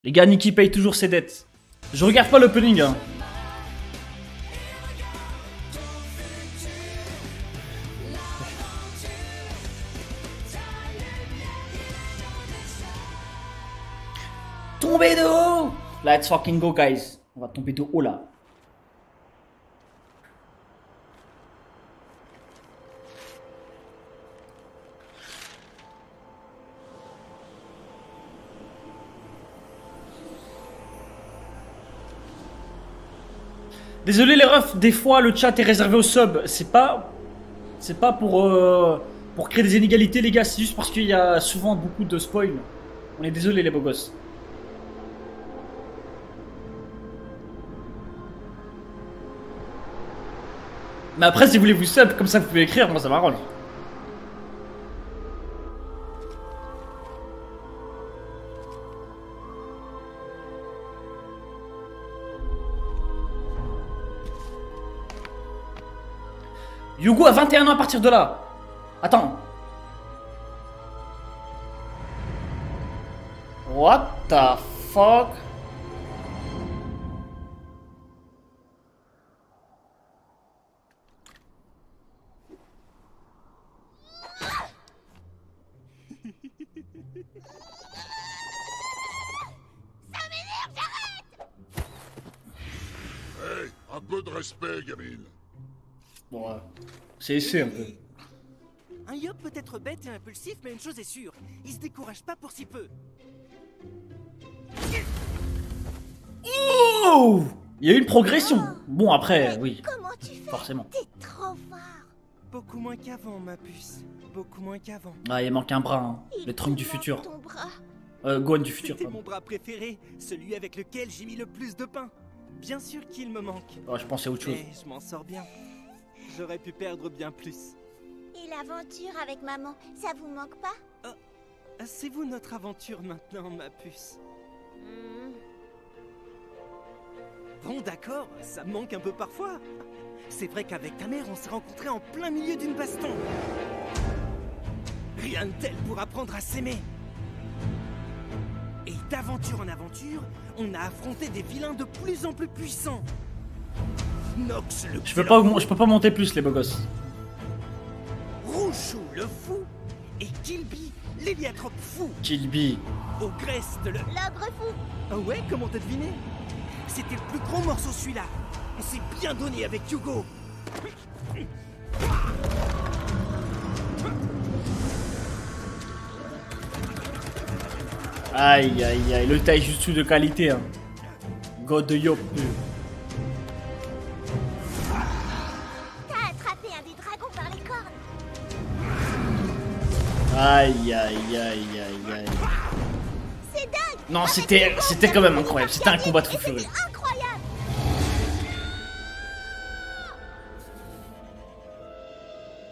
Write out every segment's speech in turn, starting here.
Les gars, Nikki paye toujours ses dettes. Je regarde pas l'opening, hein. Tomber de haut. Let's fucking go, guys. On va tomber de haut, là. Désolé les refs, des fois le chat est réservé aux subs. C'est pas pour créer des inégalités les gars, c'est juste parce qu'il y a souvent beaucoup de spoil. On est désolé les beaux gosses. Mais après si vous voulez vous sub, comme ça vous pouvez écrire, moi ça m'arrange. Yugo a 21 ans à partir de là. Attends. What the fuck? Hey, un peu de respect, gamine. Bon, c'est essai un peu. Un yop peut être bête et impulsif, mais une chose est sûre, il se décourage pas pour si peu. Oh! Il y a eu une progression. Bon après, oui, Comment tu fais? forcément. T'es trop fort. Beaucoup moins qu'avant, ma puce. Beaucoup moins qu'avant. Ah, il manque un bras, hein. Il Le trunk du te futur. manque ton bras. Gohan du futur, C'était pardon. mon bras préféré, celui avec lequel j'ai mis le plus de pain. Bien sûr qu'il me manque. Oh, je pensais à autre chose. Mais je m'en sors bien. J'aurais pu perdre bien plus. Et l'aventure avec maman, ça vous manque pas? C'est vous notre aventure maintenant, ma puce. Bon, d'accord, ça me manque un peu parfois. C'est vrai qu'avec ta mère, on s'est rencontrés en plein milieu d'une baston. Rien de tel pour apprendre à s'aimer. Et d'aventure en aventure, on a affronté des vilains de plus en plus puissants. Nox le Je peux pas monter plus les beaux gosses. Rouchou le fou et Kilby l'héliatrope fou. Kilby. Ogresse le... L'ogre fou. Ah ouais, comment t'as deviné? C'était le plus gros morceau celui-là. On s'est bien donné avec Hugo. Aïe aïe aïe, le taijutsu de qualité hein. God de Yop. T'as attrapé un des dragons par les cornes. Aïe aïe aïe aïe aïe. C'est dingue. Non, c'était quand même incroyable, c'était un combat de fou furieux. C'était incroyable.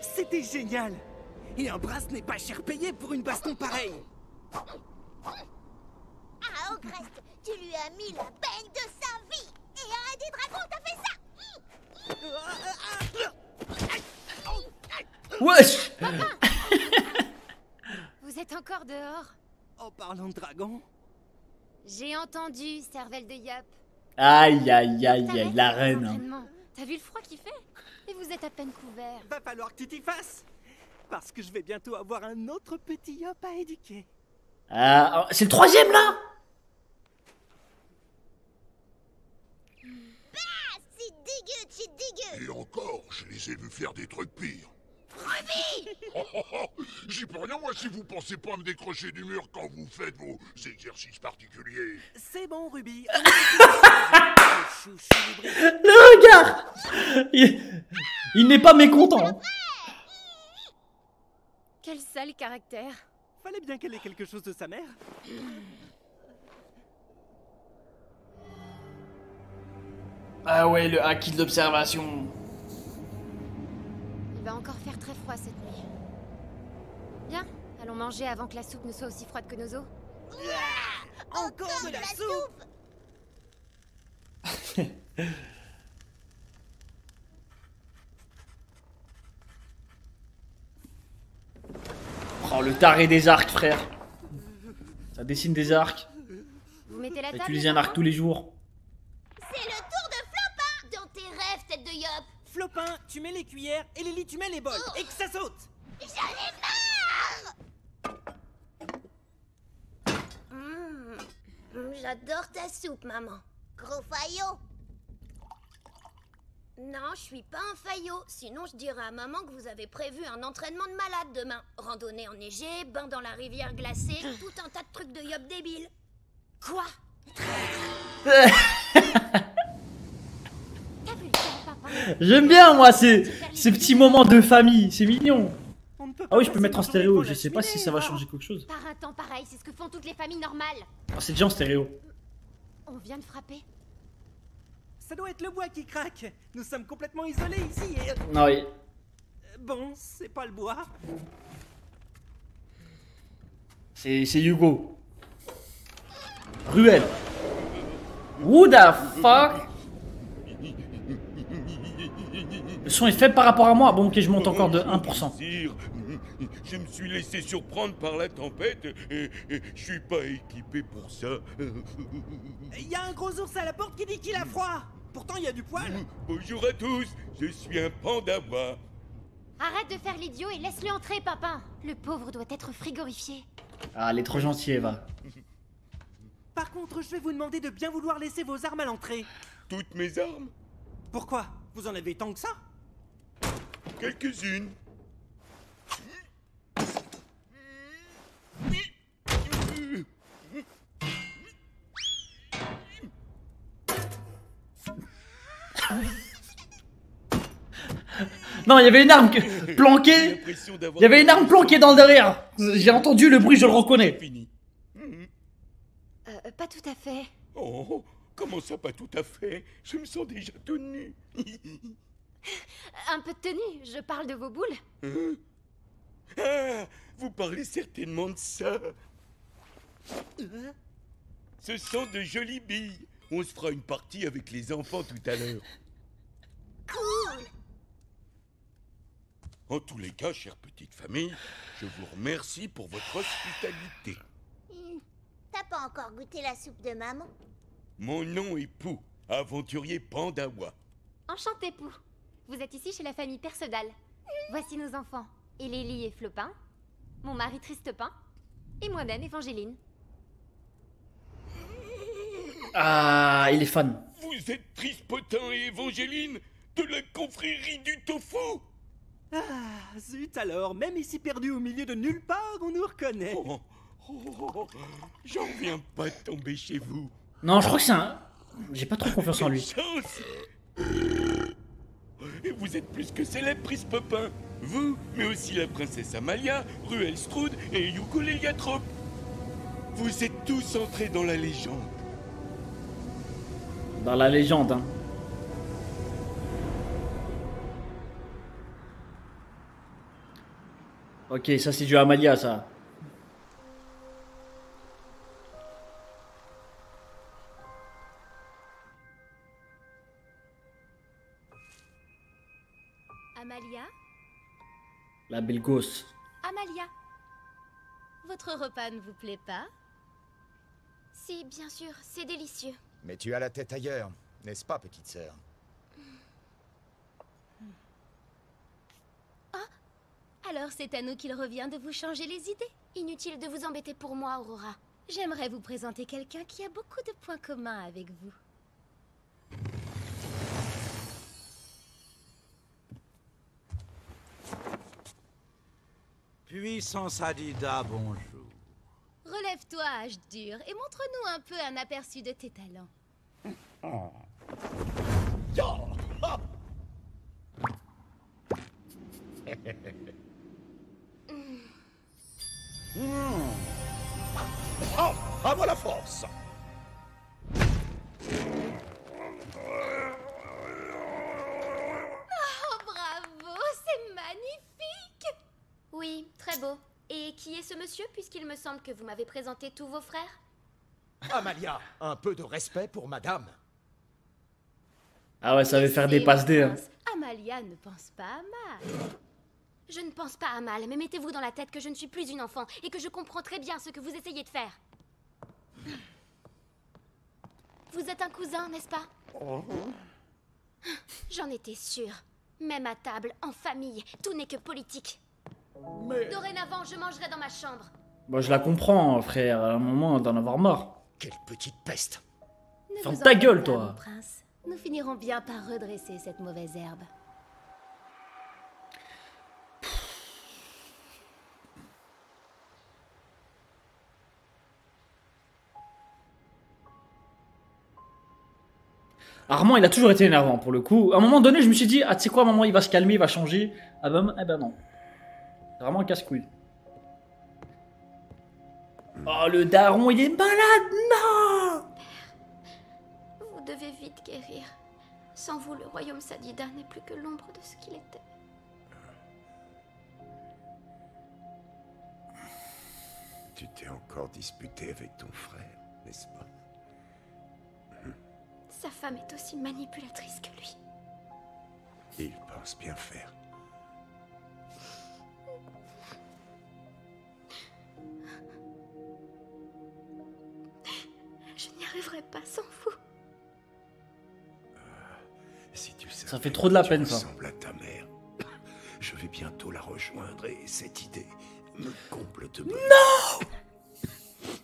C'était génial. Et un bras n'est pas cher payé pour une baston pareille. Ah, Ogresse, tu lui as mis la baigne de sa vie. Et un des dragons t'a fait ça. Wesh. Vous êtes encore dehors? En parlant de dragon, J'ai entendu, cervelle de Yap. Aïe aïe aïe aïe, la reine. Hein. T'as vu le froid qu'il fait? Et vous êtes à peine couvert. va falloir que tu t'y fasses. Parce que je vais bientôt avoir un autre petit yop à éduquer. Ah, c'est le troisième là. Ah, c'est dégueu, c'est dégueu. Et encore, je les ai vus faire des trucs pires. Ruby. J'y peux rien, moi, si vous pensez pas me décrocher du mur quand vous faites vos exercices particuliers. C'est bon, Ruby. Le regard. Il n'est pas mécontent. Quel sale caractère. Fallait bien qu'elle ait quelque chose de sa mère. Ah ouais, le haki de l'observation. Il va encore faire très froid cette nuit. Bien, allons manger avant que la soupe ne soit aussi froide que nos os. Encore de la soupe. Oh, le taré des arcs, frère. Ça dessine des arcs. Vous mettez la table. Utiliser un arc tous les jours. C'est le tour de Flopin. Dans tes rêves, tête de Yop. Flopin, tu mets les cuillères et Lily, tu mets les bols. Et que ça saute. J'en ai marre. J'adore ta soupe, maman. Gros faillot. Non, je suis pas un faillot. Sinon, je dirais à maman que vous avez prévu un entraînement de malade demain. Randonnée enneigée, bain dans la rivière glacée, tout un tas de trucs de Yop débile. Quoi? T'as vu le temps, papa? J'aime bien, moi, ces petits moments de famille. C'est mignon. On ne peut Ah pas oui, je peux passer mettre en nos journées stéréo. devant Je la sais pas si ça va cheminée, changer quelque chose. Par un temps pareil, c'est ce que font toutes les familles normales. Ah, c'est déjà en stéréo. On vient de frapper. Ça doit être le bois qui craque. Nous sommes complètement isolés ici et... Non, oui. Bon, c'est pas le bois. C'est Hugo. Ruelle. Who the fuck? Le son est faible par rapport à moi. Bon, ok, je monte encore de 1%. Sire, je me suis laissé surprendre par la tempête et je suis pas équipé pour ça. Il y a un gros ours à la porte qui dit qu'il a froid. Pourtant, il y a du poil. Bonjour à tous, je suis un pandawa. Arrête de faire l'idiot et laisse-le entrer, papa. Le pauvre doit être frigorifié. Ah, elle est trop gentille, Eva. Par contre, je vais vous demander de bien vouloir laisser vos armes à l'entrée. Toutes mes armes? Pourquoi? Vous en avez tant que ça? Quelques-unes. Non, il y avait une arme planquée. Il y avait une arme planquée dans le derrière. J'ai entendu le bruit, je le reconnais. Fini. Pas tout à fait. Oh, comment ça pas tout à fait? Je me sens déjà tout nu. Un peu de tenue, je parle de vos boules. Ah, vous parlez certainement de ça. Ce sont de jolies billes. On se fera une partie avec les enfants tout à l'heure. Cool. En tous les cas, chère petite famille, je vous remercie pour votre hospitalité. T'as pas encore goûté la soupe de maman? Mon nom est Pou, aventurier pandawa. Enchanté, Pou. Vous êtes ici chez la famille Percedal. Voici nos enfants. Lily et Flopin. Mon mari Tristepin. Et moi-même, Évangéline. Ah, il est fan. Vous êtes Trispotin et Évangéline de la confrérie du tofu. Ah, zut alors, même ici perdu au milieu de nulle part, on nous reconnaît. J'en viens pas de tomber chez vous. Non, je crois que c'est un... J'ai pas trop confiance en lui. Chance. Et vous êtes plus que célèbre, Trispotin. Vous, mais aussi la princesse Amalia, Ruel Strud et Yuko l'Héliatrope. Vous êtes tous entrés dans la légende. Dans la légende, hein. Ok, ça c'est du Amalia, ça. Amalia? La belle gosse. Amalia? Votre repas ne vous plaît pas? Si, bien sûr, c'est délicieux. Mais tu as la tête ailleurs, n'est-ce pas, petite sœur? Alors c'est à nous qu'il revient de vous changer les idées. Inutile de vous embêter pour moi, Aurora. J'aimerais vous présenter quelqu'un qui a beaucoup de points communs avec vous. Puissance Adida, bonjour. Relève-toi, âge dur, et montre-nous un peu un aperçu de tes talents. Oh, à moi la force! Oh, bravo, c'est magnifique! Oui, très beau. Et qui est ce monsieur, puisqu'il me semble que vous m'avez présenté tous vos frères? Amalia, un peu de respect pour madame. Ah ouais, ça veut faire des C'est passes le D. Hein. prince. Amalia ne pense pas à mal. Je ne pense pas à mal, mais mettez-vous dans la tête que je ne suis plus une enfant et que je comprends très bien ce que vous essayez de faire. Vous êtes un cousin, n'est-ce pas? J'en étais sûre. Même à table, en famille, tout n'est que politique. Mais... Dorénavant, je mangerai dans ma chambre. Bon, je la comprends, frère. À un moment d'en avoir marre. Quelle petite peste. Ne Ferme vous en ta faites gueule, pas, toi. mon prince. Nous finirons bien par redresser cette mauvaise herbe. Armand, il a toujours été énervant pour le coup. À un moment donné, je me suis dit, ah, tu sais quoi, maman, il va se calmer, il va changer. Ah ben, eh ben non. C'est vraiment un casse-couille. Oh, le daron, il est malade, non! Vous devez vite guérir. Sans vous, le royaume Sadida n'est plus que l'ombre de ce qu'il était. Tu t'es encore disputé avec ton frère, n'est-ce pas? Sa femme est aussi manipulatrice que lui. Il pense bien faire. Je n'y arriverai pas sans vous. Si tu savais Ça fait trop de la que peine, tu ça. ressembles à ta mère, je vais bientôt la rejoindre et cette idée me comble de bonheur. Non!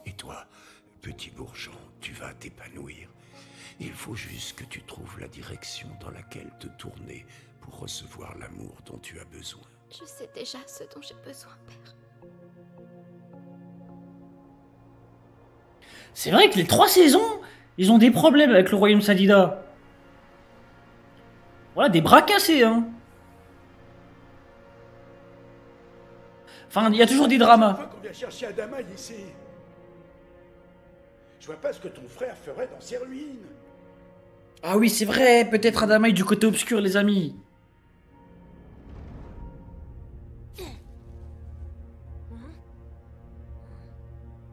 Et toi, petit bourgeon, tu vas t'épanouir. Il faut juste que tu trouves la direction dans laquelle te tourner pour recevoir l'amour dont tu as besoin. Je sais déjà ce dont j'ai besoin, père. C'est vrai que les 3 saisons, ils ont des problèmes avec le royaume Sadida. Voilà, des bras cassés, hein. Enfin, il y a toujours des dramas. Chaque fois qu'on vient chercher Adama ici. Je vois pas ce que ton frère ferait dans ces ruines. Ah oui, c'est vrai, peut-être Adamaï du côté obscur, les amis.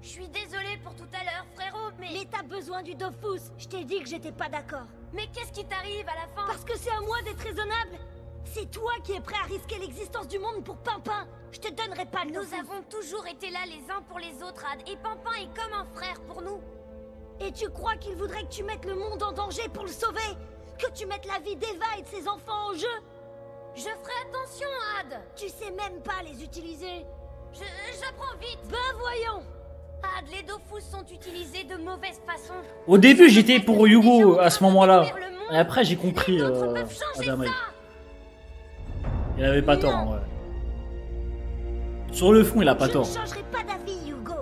Je suis désolée pour tout à l'heure, frérot, mais... Mais t'as besoin du Dofus. Je t'ai dit que j'étais pas d'accord. Mais qu'est-ce qui t'arrive à la fin? Parce que c'est à moi d'être raisonnable. C'est toi qui es prêt à risquer l'existence du monde pour Pimpin. Je te donnerai pas le Nous Dofus. avons toujours été là les uns pour les autres, Ad, et Pimpin est comme un frère pour nous. Et tu crois qu'il voudrait que tu mettes le monde en danger pour le sauver? Que tu mettes la vie d'Eva et de ses enfants en jeu? Je ferai attention, Ad. Tu sais même pas les utiliser. J'apprends vite. Ben voyons. Ad, les Dofus sont utilisés de mauvaise façon. Au début, j'étais pour Hugo à ce moment-là. Et après, j'ai compris Adamaï. Il avait pas tort, en vrai. Sur le fond, il a pas Je tort. ne changerai pas d'avis, Hugo.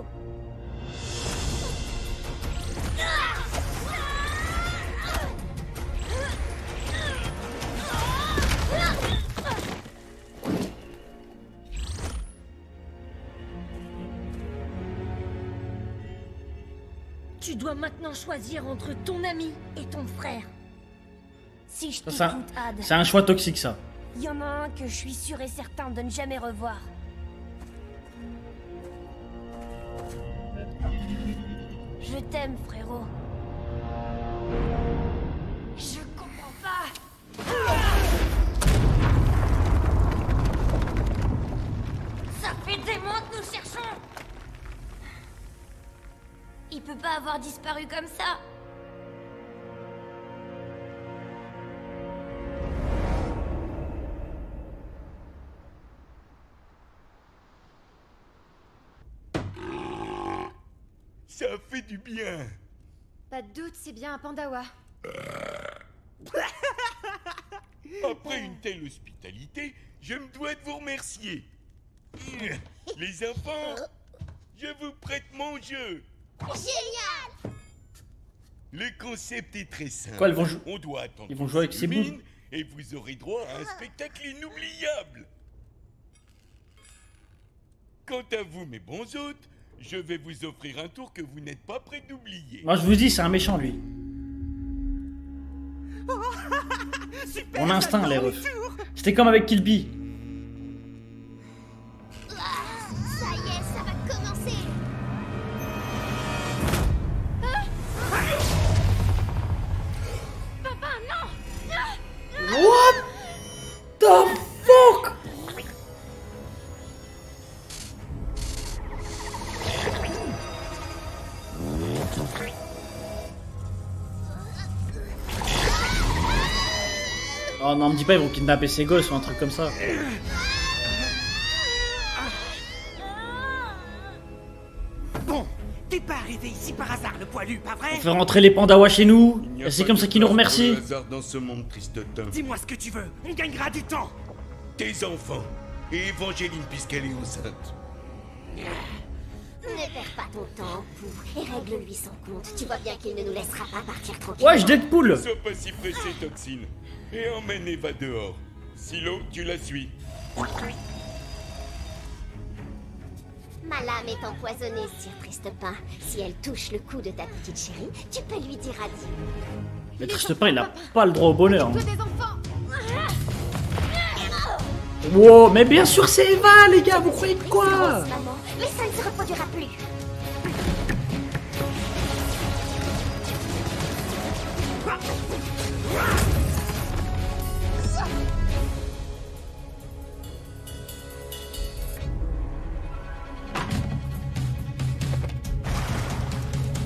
Tu dois maintenant choisir entre ton ami et ton frère. Si je Ça, t'écoute, Ad, c'est un choix toxique, ça. il y en a un que je suis sûr et certain de ne jamais revoir. Je t'aime, frérot. Je comprends pas. Ça fait des mois que nous cherchons. Il peut pas avoir disparu comme ça. Ça fait du bien. Pas de doute, c'est bien un Pandawa. Après une telle hospitalité, je me dois de vous remercier. Les enfants, je vous prête mon jeu. Génial. Le concept est très simple. Quoi, ils On doit attendre vont jouer avec qu'il ces s'illumine boules. et vous aurez droit à un spectacle inoubliable. Quant à vous, mes bons hôtes, je vais vous offrir un tour que vous n'êtes pas prêts d'oublier. Moi, je vous dis, c'est un méchant, lui. Mon instinct, les refs. C'était comme avec Kilby. Ça y est, ça va commencer. Papa, non. What the fuck? Oh non, me dis pas, ils vont kidnapper ses gosses ou un truc comme ça. Bon, t'es pas arrivé ici par hasard, le poilu, pas vrai? On fait rentrer les pandawas chez nous. Il n'y a Et c'est pas comme de ça qu'ils nous place pour remercient. le hasard dans ce monde, Tristotin. Dis-moi ce que tu veux, on gagnera du temps. Tes enfants et Évangéline puisqu'elle est enceinte. Ne perds pas ton temps, Pou, et règle-lui son compte. Tu vois bien qu'il ne nous laissera pas partir tranquille. Ouais, je Deadpool. Sois pas si pressé, Toxine. Et emmène Eva dehors. Silo, tu la suis. Ma lame est empoisonnée, Sir Tristepin. Si elle touche le cou de ta petite chérie, tu peux lui dire adieu. Mais Tristepin, il a pas le droit au bonheur. Toi Hein. des enfants. Wow, mais bien sûr, c'est Eva, les gars, vous croyez quoi? Grosse maman, mais ça ne se reproduira plus.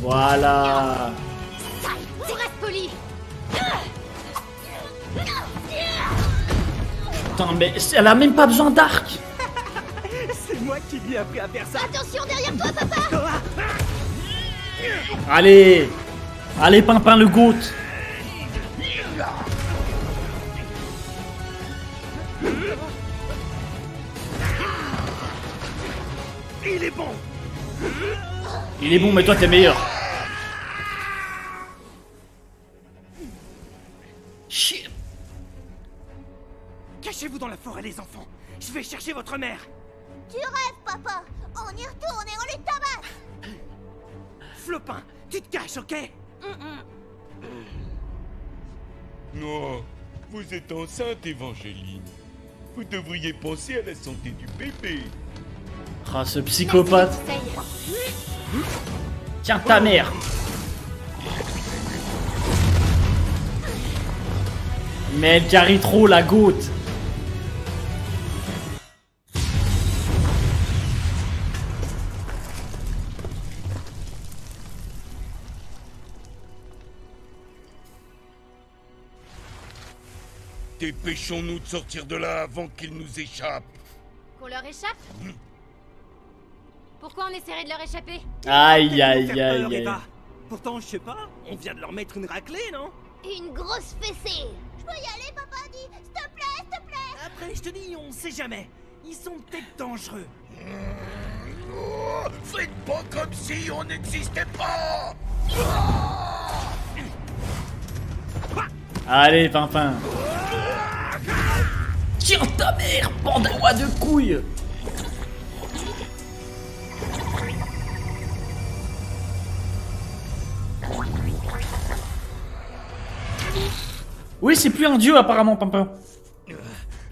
Voilà. Tu restes poli. Putain, mais elle a même pas besoin d'arc. C'est moi qui lui ai appris à faire ça. Attention derrière toi, papa! Allez. Allez, Pimpin le goat. Il est bon. Il est bon, mais toi, t'es meilleur. Shit. Cachez-vous dans la forêt, les enfants. Je vais chercher votre mère. Tu rêves, papa! On y retourne et on les tabasse! Flopin, tu te caches, ok? Non, vous êtes enceinte, Évangéline. Vous devriez penser à la santé du bébé. Ah, ce psychopathe. Tiens, ta mère. Mais elle carry trop la goutte. Dépêchons-nous de sortir de là avant qu'il nous échappe. Qu'on leur échappe? Pourquoi on essaierait de leur échapper? Aïe, aïe, Faire peur, aïe, aïe. Eva. Pourtant, je sais pas, on vient de leur mettre une raclée, non? Une grosse fessée! Je peux y aller, papa? Dis, s'il te plaît, s'il te plaît! Après, je te dis, on sait jamais. Ils sont peut-être dangereux. Oh, faites pas comme si on n'existait pas. Allez, Pimpin. Tiens ta mère, pandawa de couilles. Oui, c'est plus un dieu apparemment, Pimpin.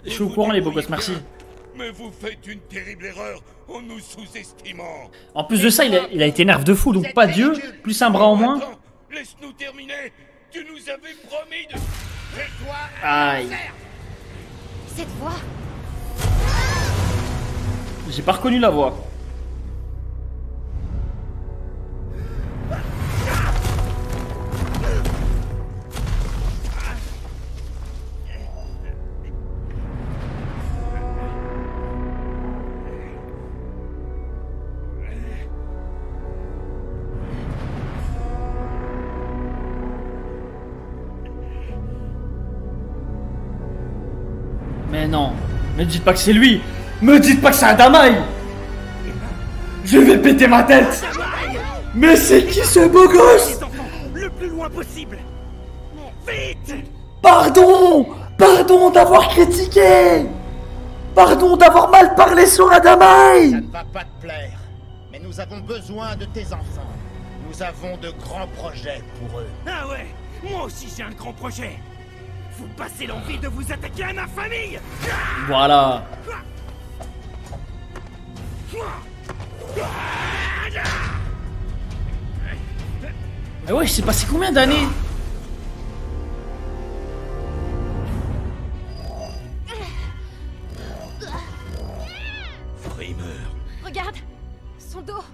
Je suis au courant, les beaux gosses, merci. Mais vous faites une terrible erreur en nous sous-estimant. En plus de ça, il a été nerf de fou, donc pas dieu, plus un bras en moins. Attends, laisse-nous terminer. Tu nous avais promis de... Fais-toi Aïe. Cette voix. J'ai pas reconnu la voix. Mais non, me dites pas que c'est lui. Me dites pas que c'est Adamaï. Je vais péter ma tête. Mais c'est qui ce beau gosse? Les enfants, le plus loin possible. Vite! Pardon. Pardon d'avoir critiqué. Pardon d'avoir mal parlé sur Adamaï. Ça ne va pas te plaire, mais nous avons besoin de tes enfants. Nous avons de grands projets pour eux. Ah ouais, moi aussi j'ai un grand projet. Vous passez l'envie de vous attaquer à ma famille. Voilà. Mais ouais, il s'est passé combien d'années? Framer. Regarde, son dos.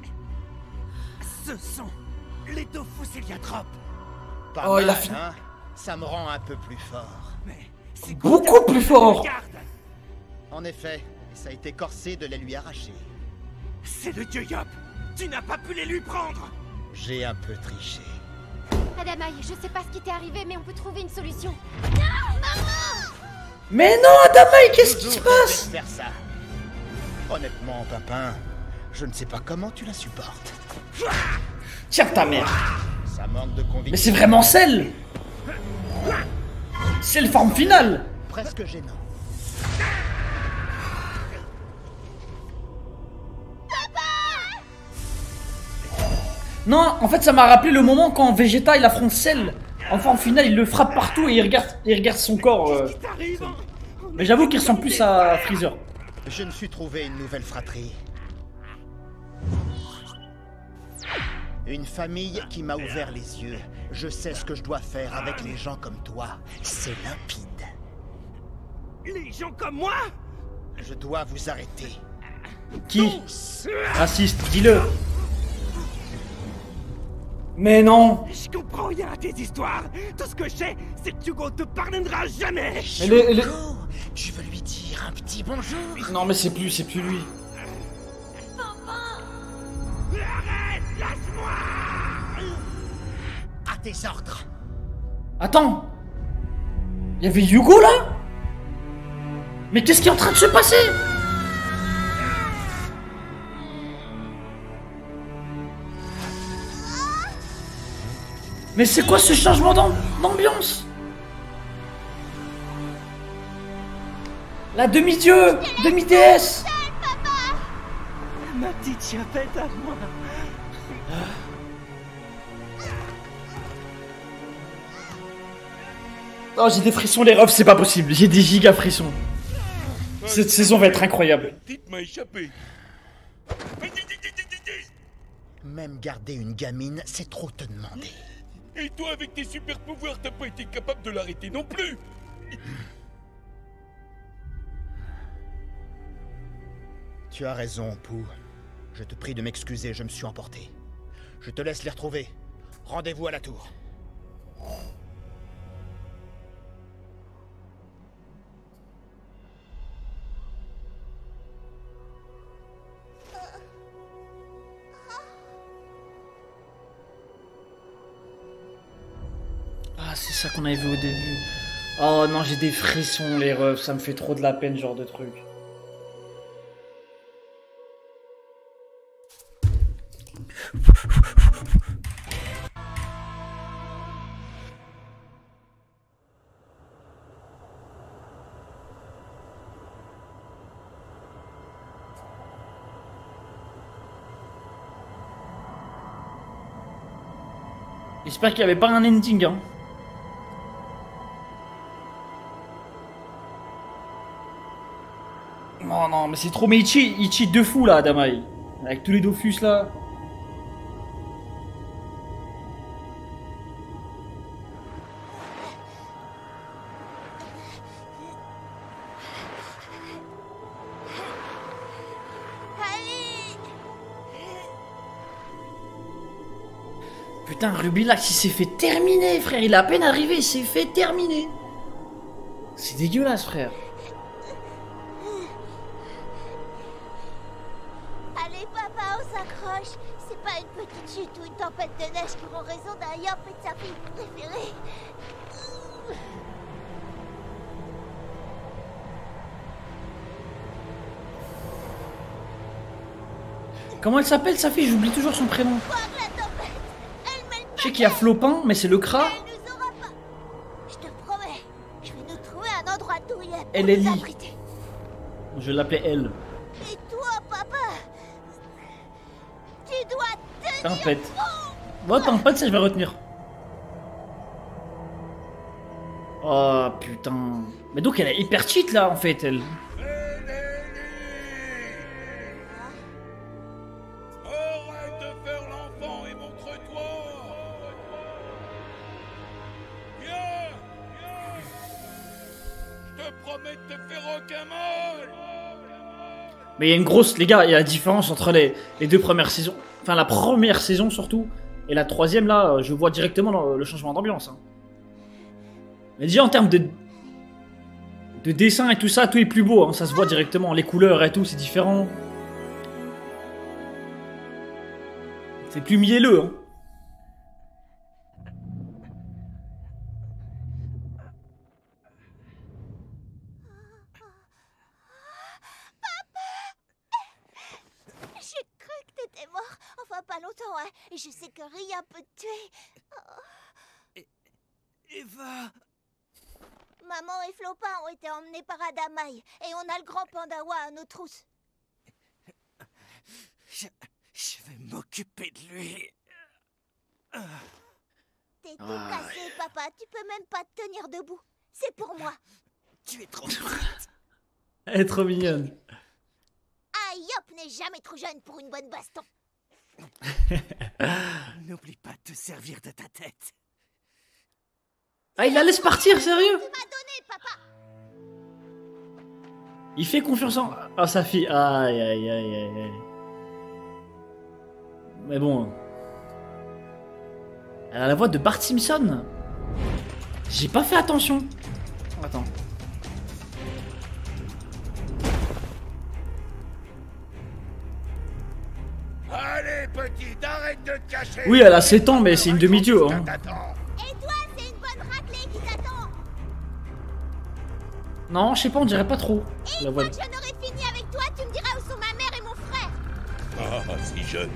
Ce sont les Dofus Heliotropes. Pas Oh, il a mal, fini. hein? Ça me rend un peu plus fort. Mais Beaucoup plus fort. Regarde. En effet, ça a été corsé de les lui arracher. C'est le dieu Yop. Tu n'as pas pu les lui prendre. J'ai un peu triché. Adamaï, je sais pas ce qui t'est arrivé, mais on peut trouver une solution. Mais non, Adamaï, qu'est-ce qui se passe? Faire ça. Honnêtement, Papin, je ne sais pas comment tu la supportes. Tiens ta mère. Ça manque de conviction. Mais c'est vraiment celle. C'est le forme finale. Presque gênant. Non, en fait, ça m'a rappelé le moment quand Vegeta il affronte Cell. En forme finale, il le frappe partout et il regarde son corps. Mais j'avoue qu'il ressemble plus à Freezer. Je me suis trouvé une nouvelle fratrie. Une famille qui m'a ouvert les yeux. Je sais ce que je dois faire avec les gens comme toi. C'est limpide. Les gens comme moi? Je dois vous arrêter. Qui? Raciste, dis-le. Mais non. Je comprends rien à tes histoires. Tout ce que je sais, c'est que Hugo te pardonnera jamais. Hugo, tu veux lui dire un petit bonjour? Non mais c'est plus lui. Arrête, lâche-moi. À tes ordres. Attends. Il y avait Hugo là? Mais qu'est-ce qui est en train de se passer? Mais c'est quoi ce changement d'ambiance? La demi-dieu, demi-déesse. Ma petite chapette à moi. Oh, j'ai des frissons les refs, c'est pas possible. J'ai des giga frissons. Cette saison va être incroyable. Petite m'a échappé. Même garder une gamine, c'est trop te demander. Et toi, avec tes super pouvoirs, t'as pas été capable de l'arrêter non plus. Tu as raison, Pou. Je te prie de m'excuser, je me suis emporté. Je te laisse les retrouver. Rendez-vous à la tour. Ah, c'est ça qu'on avait vu au début. Oh non, j'ai des frissons les refs, ça me fait trop de la peine, ce genre de truc. J'espère qu'il n'y avait pas un ending, hein. Non, non, mais c'est trop. Mais il cheat de fou là, Adamaï. Avec tous les Dofus là. Putain, Rubilax il s'est fait terminer, frère. Il est à peine arrivé, il s'est fait terminer. C'est dégueulasse, frère. Allez, papa, on s'accroche. C'est pas une petite chute ou une tempête de neige qui rend raison d'un Yop et de sa fille préférée. Comment elle s'appelle sa fille? J'oublie toujours son prénom. Je sais qu'il y a Flopin, mais c'est le Kra. Je te promets, je vais nous trouver un endroit douillet pour Elle est nous lit. abriter. Je l'appelais elle. Et toi, papa, tu dois tenir Tempête. Bon, tempête, ça je vais retenir. Oh putain. Mais donc elle est hyper cheat là en fait, elle. Arrête de faire l'enfant et montre-toi. Viens, viens. Je te promets de te faire aucun mal. Mais il y a une grosse, les gars, il y a la différence entre les deux premières saisons. Enfin, la première saison surtout. Et la troisième, là, je vois directement le changement d'ambiance. Hein. Mais déjà, en termes de... de dessin et tout ça, tout est plus beau, hein, ça se voit directement, les couleurs et tout, c'est différent. C'est plus mielleux, hein. J'ai cru que t'étais mort. Enfin, pas longtemps, hein. Et je sais que rien peut te tuer. Eva. Maman et Flopin ont été emmenés par Adamaï. Et on a le grand Pandawa à nos trousses. Je vais m'occuper de lui. T'es tout cassé, papa. Tu peux même pas te tenir debout. C'est pour moi. Tu es trop petite. Elle est trop mignonne. Ah, Yop n'est jamais trop jeune pour une bonne baston. N'oublie pas de te servir de ta tête. Ah, il la laisse partir, sérieux? Tu m'as donné, papa. Il fait confiance en... Ah, sa fille. Aïe, aïe, aïe, aïe, aïe. Mais bon... Elle a la voix de Bart Simpson. J'ai pas fait attention. Attends. Allez, petite, arrête de te cacher. Oui, elle a 7 ans, mais c'est une demi-dieu, hein. Et toi, c'est une bonne raclée qui t'attend. Non, je sais pas, on dirait pas trop. Et La une voix. fois que j'en aurai fini avec toi, tu me diras où sont ma mère et mon frère. Ah, si jeune.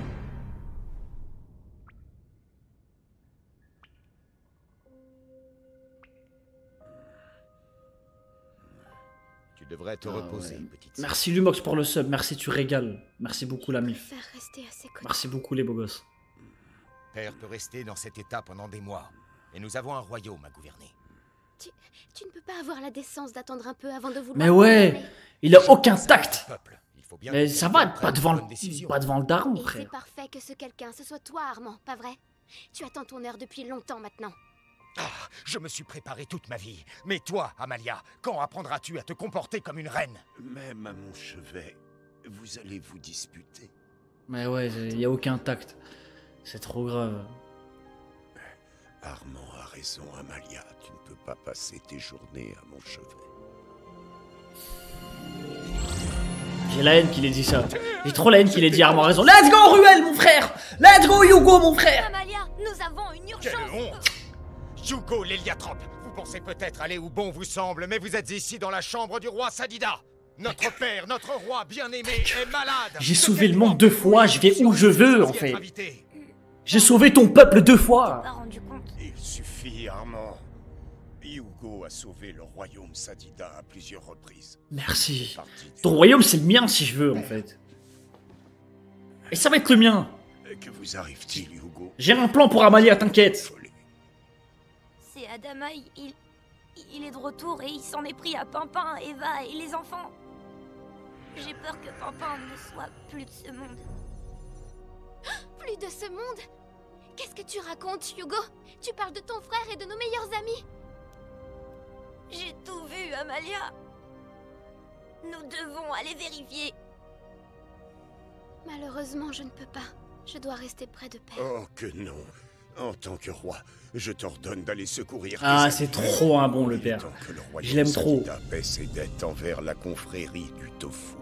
Tu devrais te reposer, petite sœur. Merci Lumox pour le sub, merci, tu régales. Merci beaucoup la mif. Faire rester à ses côtés. Merci beaucoup les beaux gosses. Père peut rester dans cet état pendant des mois. Et nous avons un royaume à gouverner. Tu ne peux pas avoir la décence d'attendre un peu avant de vouloir... Mais ouais, gouverner. il a aucun tact. Peuple, il faut bien Mais que ça quelqu'un va, prenne pas une bonne décision. devant le daron, Et c'est frère. parfait que ce quelqu'un, ce soit toi, Armand, pas vrai? Tu attends ton heure depuis longtemps maintenant. Ah, je me suis préparé toute ma vie. Mais toi, Amalia, quand apprendras-tu à te comporter comme une reine? Même à mon chevet, vous allez vous disputer. Mais ouais, il y a aucun tact. C'est trop grave. Armand a raison, Amalia. Tu ne peux pas passer tes journées à mon chevet. J'ai la haine qu'il ait dit ça. J'ai trop la haine qu'il ait dit Armand a raison. Let's go Ruel, mon frère. Let's go Hugo, mon frère. Amalia, nous avons une Quelle urgence. honte! Hugo l'Héliatrope, vous pensez peut-être aller où bon vous semble, mais vous êtes ici dans la chambre du roi Sadida. Notre père, notre roi bien-aimé est malade. J'ai sauvé le monde 2 fois, je vais où je veux en fait. Invité. J'ai sauvé ton peuple 2 fois. Pas rendu compte. Il suffit, Armand. Hugo a sauvé le royaume Sadida à plusieurs reprises. Merci. Parti du- Ton royaume c'est le mien si je veux en fait. Et ça va être le mien. Que vous arrive-t-il, Hugo? J'ai un plan pour Amalia, t'inquiète. Folie. C'est Adamaï, il est de retour et il s'en est pris à Pimpin, Eva et les enfants. J'ai peur que Pimpin ne soit plus de ce monde. Plus de ce monde? Qu'est-ce que tu racontes, Hugo? Tu parles de ton frère et de nos meilleurs amis. J'ai tout vu, Amalia. Nous devons aller vérifier. Malheureusement, je ne peux pas. Je dois rester près de Père. Oh que non. En tant que roi, je t'ordonne d'aller secourir. Ah, tes c'est amis. trop un bon le Il est père. temps que le royaume Je l'aime trop. Sadida paie ses dettes envers la confrérie du tofu.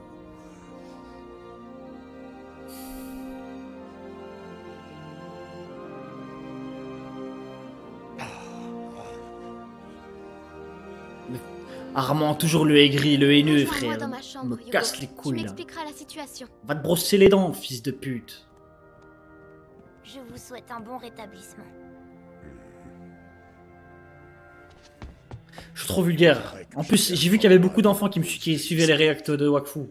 Armand, toujours le aigri, le haineux, Rejoins-moi frère. dans ma chambre, Me Hugo. casse les Tu couilles là. m'expliqueras la situation. Va te brosser les dents, fils de pute. Je vous souhaite un bon rétablissement. Je suis trop vulgaire. En plus, j'ai vu qu'il y avait beaucoup d'enfants qui suivaient les réacts de Wakfu.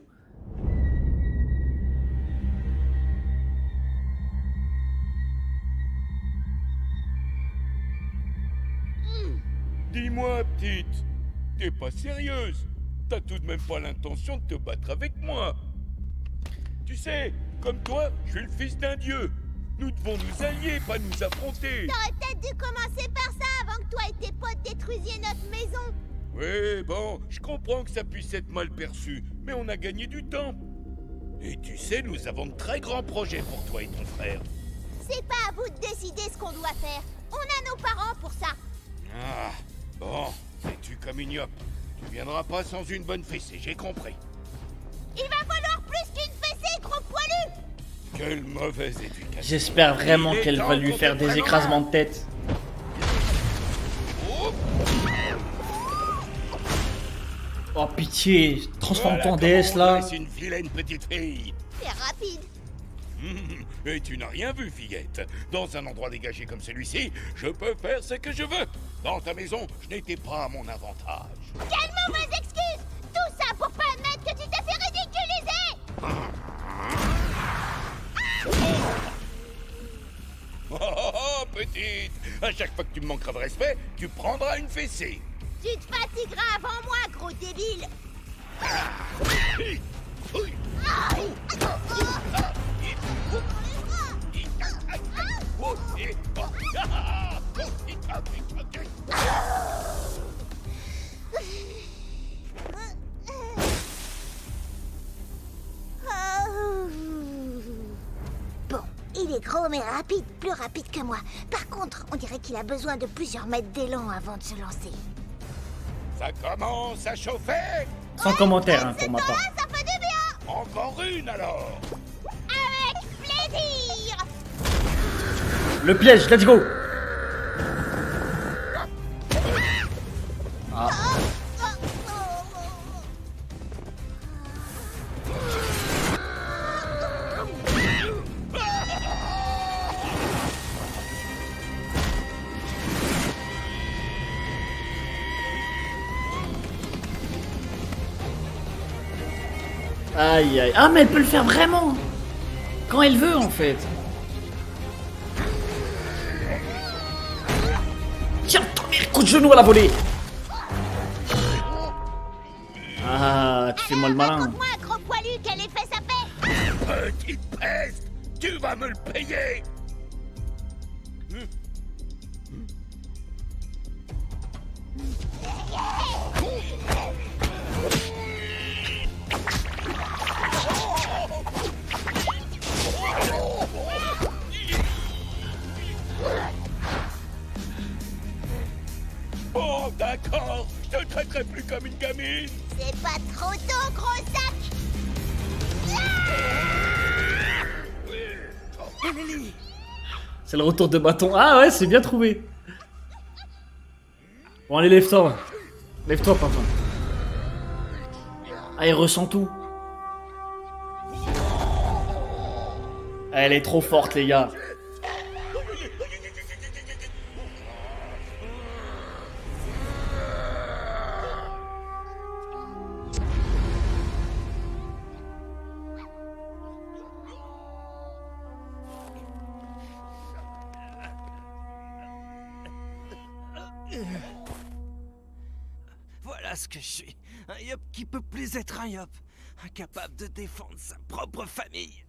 Dis-moi, petite, t'es pas sérieuse? T'as tout de même pas l'intention de te battre avec moi? Tu sais, comme toi, je suis le fils d'un dieu. Nous devons nous allier, pas nous affronter. T'aurais peut-être dû commencer par ça avant que toi et tes potes détruisiez notre maison. Oui, bon, je comprends que ça puisse être mal perçu, mais on a gagné du temps. Et tu sais, nous avons de très grands projets pour toi et ton frère. C'est pas à vous de décider ce qu'on doit faire. On a nos parents pour ça. Ah, bon, es-tu comme une yope? Tu viendras pas sans une bonne fessée, j'ai compris. Il va falloir plus qu'une fessée, gros poilu! Quelle mauvaise éducation. J'espère vraiment qu'elle va lui faire des écrasements de tête. Oh pitié, transforme-toi en déesse là. C'est une vilaine petite fille. C'est rapide. Et tu n'as rien vu, fillette. Dans un endroit dégagé comme celui-ci, je peux faire ce que je veux. Dans ta maison, je n'étais pas à mon avantage. Quelle mauvaise excuse! Tout ça pour pas admettre que tu t'es fait ridiculiser! Oh, petite! À chaque fois que tu me manqueras de respect, tu prendras une fessée. Tu te fatigueras avant moi, gros débile! Bon, il est gros mais rapide, plus rapide que moi. Par contre, on dirait qu'il a besoin de plusieurs mètres d'élan avant de se lancer. Ça commence à chauffer. Sans commentaire hein, pour ma part. Ça fait du bien! Encore une alors. Avec plaisir! Le piège, let's go. Ah. Aïe aïe. Ah mais elle peut le faire vraiment. Quand elle veut en fait. Tiens, coup de genou à la volée. Ah, tu fais moi le malin. Raconte-moi, gros poilu, quel effet ça fait! Petite peste, tu vas me le payer. Bon, d'accord, je te traiterai plus comme une gamine. C'est pas trop tôt, gros sac! C'est le retour de bâton. Ah ouais, c'est bien trouvé. Bon, allez, lève-toi. Lève-toi, papa. Ah, il ressent tout. Elle est trop forte, les gars. Voilà ce que je suis. Un yop qui peut plus être un yop. Incapable de défendre sa propre famille.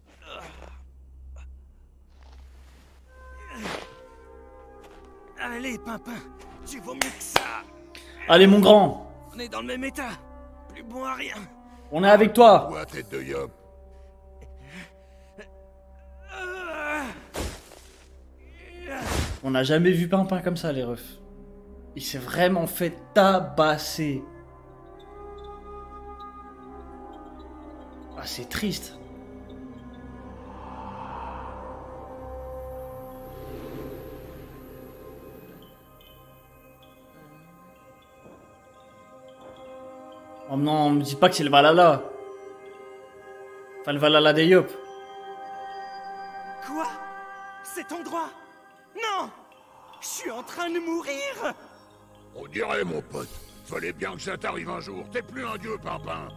Allez, Pimpin, tu vaux mieux que ça. Allez, mon grand. On est dans le même état. Plus bon à rien. On est avec toi. Quoi, tête de yop? On n'a jamais vu Pimpin comme ça, les refs. Il s'est vraiment fait tabasser. Ah, c'est triste. Oh non, me dis pas que c'est le Valhalla. Enfin, le Valhalla des Yop. Quoi? Cet endroit? Non! Je suis en train de mourir! On dirait, mon pote. Fallait bien que ça t'arrive un jour. T'es plus un dieu, Pimpin.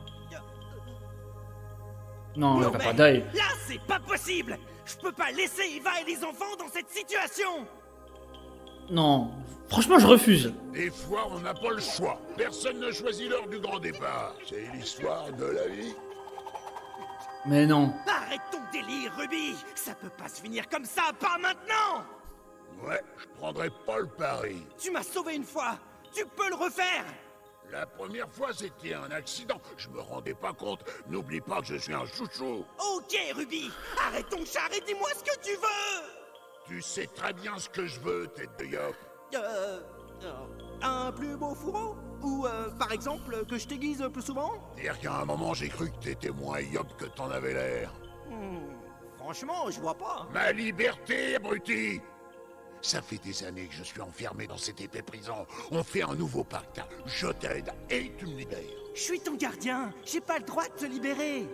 Non, il va mais pas die. là, c'est pas possible! Je peux pas laisser Eva et les enfants dans cette situation! Non, franchement, je refuse. Des fois, on n'a pas le choix. Personne ne choisit l'heure du grand départ. C'est l'histoire de la vie. Mais non. Arrête ton délire, Ruby! Ça peut pas se finir comme ça, pas maintenant! Ouais, je prendrai pas le pari. Tu m'as sauvé une fois! Tu peux le refaire! La première fois, c'était un accident. Je me rendais pas compte. N'oublie pas que je suis un chouchou. Ok, Ruby! Arrête ton char et dis-moi ce que tu veux! Tu sais très bien ce que je veux, tête de yop. Un plus beau fourreau? Ou, par exemple, que je t'aiguise plus souvent? Dire qu'à un moment j'ai cru que t'étais moins yop que t'en avais l'air. Franchement, je vois pas. Ma liberté, abruti! Ça fait des années que je suis enfermé dans cette épée prison. On fait un nouveau pacte. Je t'aide et tu me libères. Je suis ton gardien. J'ai pas le droit de te libérer.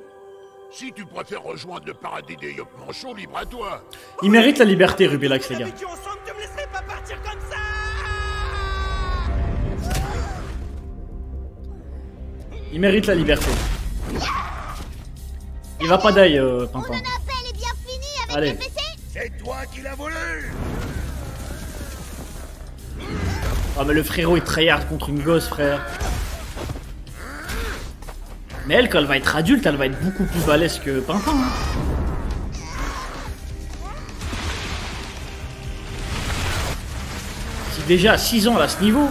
Si tu préfères rejoindre le paradis des yop manchots, libre à toi. Il mérite la liberté, Rubilax, les gars. Ensemble, tu me laisserais pas partir comme ça. Il mérite la liberté. Il va pas d'ail, Pimpin. Appel est bien fini avec Allez. le PC. C'est toi qui l'as volé! Ah mais le frérot est tryhard contre une gosse, frère. Mais elle, quand elle va être adulte, elle va être beaucoup plus balèze que Pimpin. Hein. Si déjà à 6 ans, elle a ce niveau.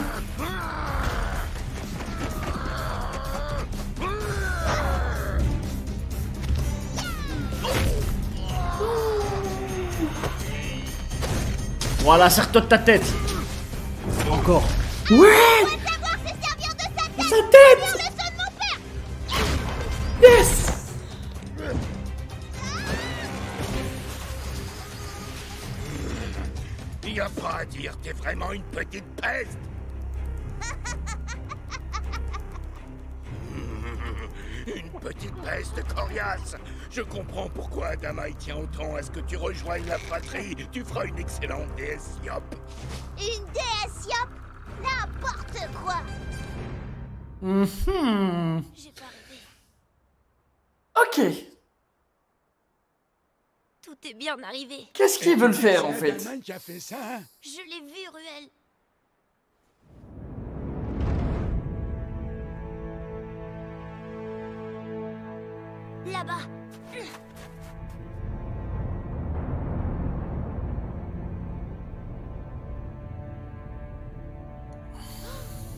Voilà, serre-toi de ta tête. Encore. Ouais. Sa tête. Yes. Y a pas à dire, t'es vraiment une petite peste. Une petite peste coriace. Je comprends pourquoi Adama y tient autant à ce que tu rejoignes la fratrie. Tu feras une excellente déesse Yop. Une déesse Yop? N'importe quoi. J'ai pas rêvé. Ok. Tout est bien arrivé. Qu'est-ce qu'ils veulent faire en fait? C'est Adama qui a fait ça. Je l'ai vu, Ruel. Là-bas.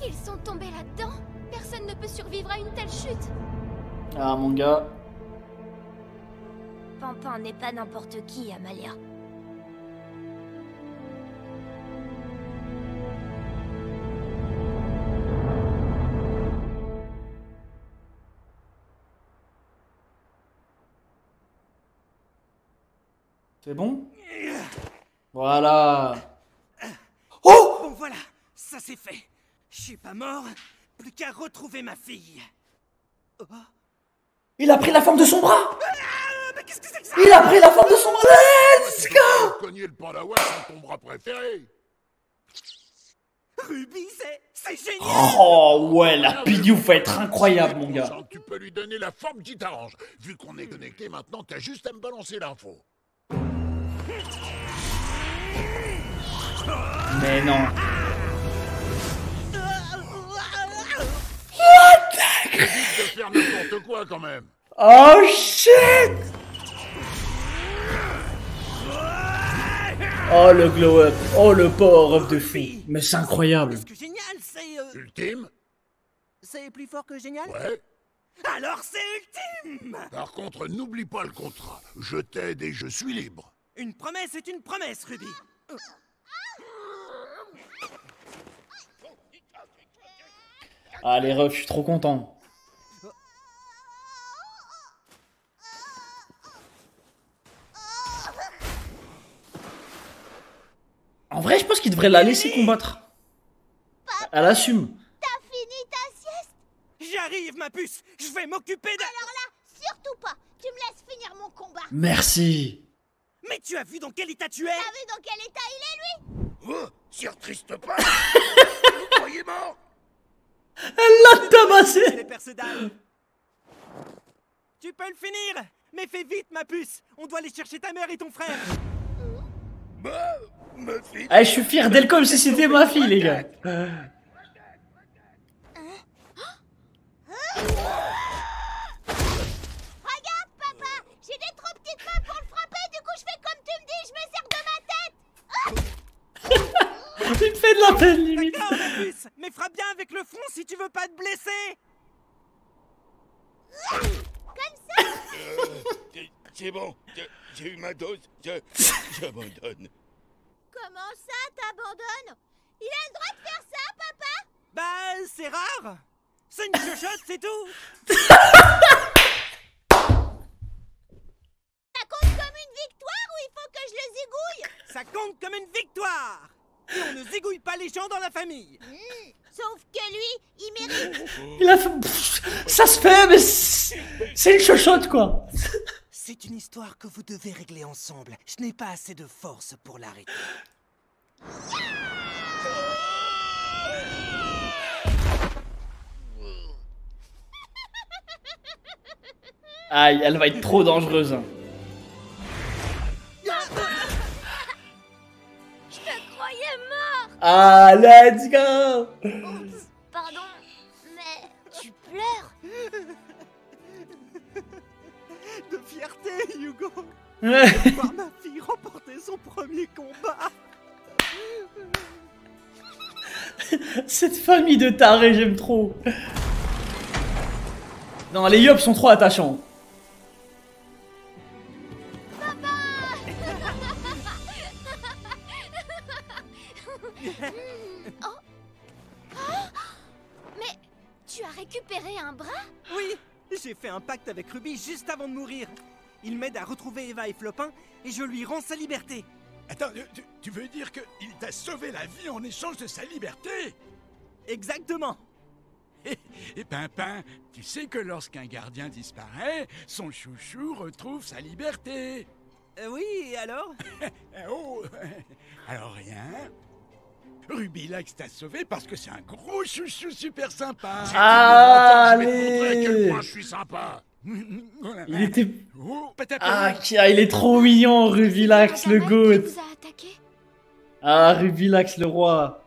Ils sont tombés là-dedans. Personne ne peut survivre à une telle chute. Ah mon gars. Pimpin n'est pas n'importe qui, Amalia. C'est bon? Voilà. Oh! Bon, voilà. Ça c'est fait. Je suis pas mort. Plus qu'à retrouver ma fille. Oh. Il a pris la forme de son bras! Mais qu'est-ce que c'est que ça? Il a pris la forme de son bras! Let's go! Cogner le pandawa sur ton bras préféré. Ruby, c'est génial. Oh ouais, la Pidiouf va être incroyable, mon gars. Tu peux lui donner la forme qui t'arrange. Vu qu'on est connecté maintenant, t'as juste à me balancer l'info. Mais non. Évite de faire n'importe quoi quand même. Oh shit! Oh le glow up, oh le power up de fou. Mais c'est incroyable. Ce que génial, c'est Ultime? c'est plus fort que génial. Ouais. Alors c'est ultime. Par contre, n'oublie pas le contrat. Je t'aide et je suis libre. Une promesse est une promesse, Ruby. Allez ref, je suis trop content. En vrai, je pense qu'il devrait la laisser combattre. Elle assume. T'as fini ta sieste? J'arrive, ma puce. Je vais m'occuper de... Alors là, surtout pas. Tu me laisses finir mon combat. Merci. Mais tu as vu dans quel état tu es? T'as vu dans quel état il est, lui? Oh, Sir Tristopin. Vous croyez mort? Elle l'a tabassé. Les Percedal. Tu peux le finir. Mais fais vite, ma puce. On doit aller chercher ta mère et ton frère. Bah, ma fille. Eh, je suis fier d'elle comme si c'était ma fille, les gars. Regarde, papa. J'ai des trop petites mains pour le frapper. Du coup, je fais comme tu me dis. Je me sers de ma tête. Il me fait de la peine, limite. D'accord, ma puce. Mais frappe bien avec le front si tu veux pas te blesser. Comme ça. C'est bon, j'ai eu ma dose, j'abandonne. Comment ça, t'abandonnes? Il a le droit de faire ça. rare. C'est une chochotte, c'est tout. Ça compte comme une victoire ou il faut que je le zigouille? Ça compte comme une victoire. Et on ne zigouille pas les gens dans la famille. Sauf que lui, il mérite. Il a fait... Pff, ça se fait, mais c'est une chochotte, quoi. C'est une histoire que vous devez régler ensemble. Je n'ai pas assez de force pour l'arrêter. Aïe, elle va être trop dangereuse. Hein. Je te croyais mort. Ah, let's go. Oups, pardon, mais tu pleures. De fierté, Hugo. Ouais. De voir ma fille remporter son premier combat. Cette famille de tarés, j'aime trop. Non, les yops sont trop attachants. Mais tu as récupéré un bras? Oui, j'ai fait un pacte avec Ruby juste avant de mourir. Il m'aide à retrouver Eva et Flopin et je lui rends sa liberté. Attends, tu veux dire qu'il t'a sauvé la vie en échange de sa liberté? Exactement. Et Pimpin, tu sais que lorsqu'un gardien disparaît, son chouchou retrouve sa liberté. Oui, et alors? Oh, alors rien. Rubilax t'a sauvé parce que c'est un gros chouchou super sympa. Ah, je vais te montrer à quel point je suis sympa. Il était... Oh, Ah, il est trop mignon, Rubilax, le goat. Qui nous a attaqué? Ah, Rubilax, le roi.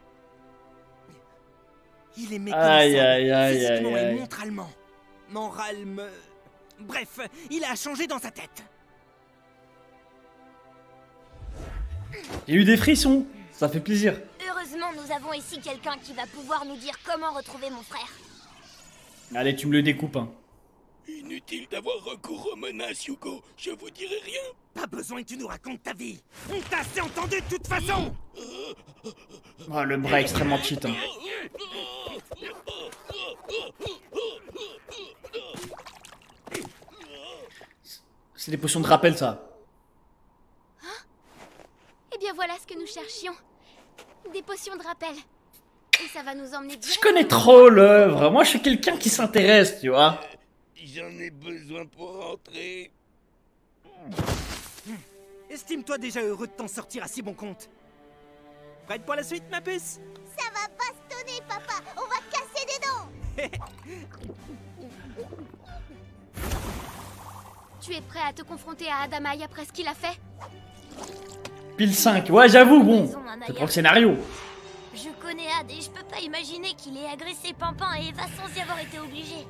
Il est méconnaissable. Physiquement et montralement. Moralement... Bref, il a changé dans sa tête. J'ai eu des frissons, ça fait plaisir. Heureusement, nous avons ici quelqu'un qui va pouvoir nous dire comment retrouver mon frère. Allez, tu me le découpes. Hein. Inutile d'avoir recours aux menaces, Hugo. Je vous dirai rien. Pas besoin que tu nous racontes ta vie. On t'a assez entendu de toute façon. Oh, le bras extrêmement cheat. Hein. C'est des potions de rappel, ça. Eh bien voilà ce que nous cherchions. Des potions de rappel. Et ça va nous emmener Je connais trop l'œuvre. Moi, je suis quelqu'un qui s'intéresse, tu vois. J'en ai besoin pour rentrer. Estime-toi déjà heureux de t'en sortir à si bon compte. Prête pour la suite, ma puce? Ça va bastonner, papa. On va casser des dents. Tu es prêt à te confronter à Adamaï après ce qu'il a fait? Pile 5. Ouais, j'avoue, bon. C'est pour le scénario. Je connais Ad et je peux pas imaginer qu'il ait agressé Pimpin et Eva sans y avoir été obligé.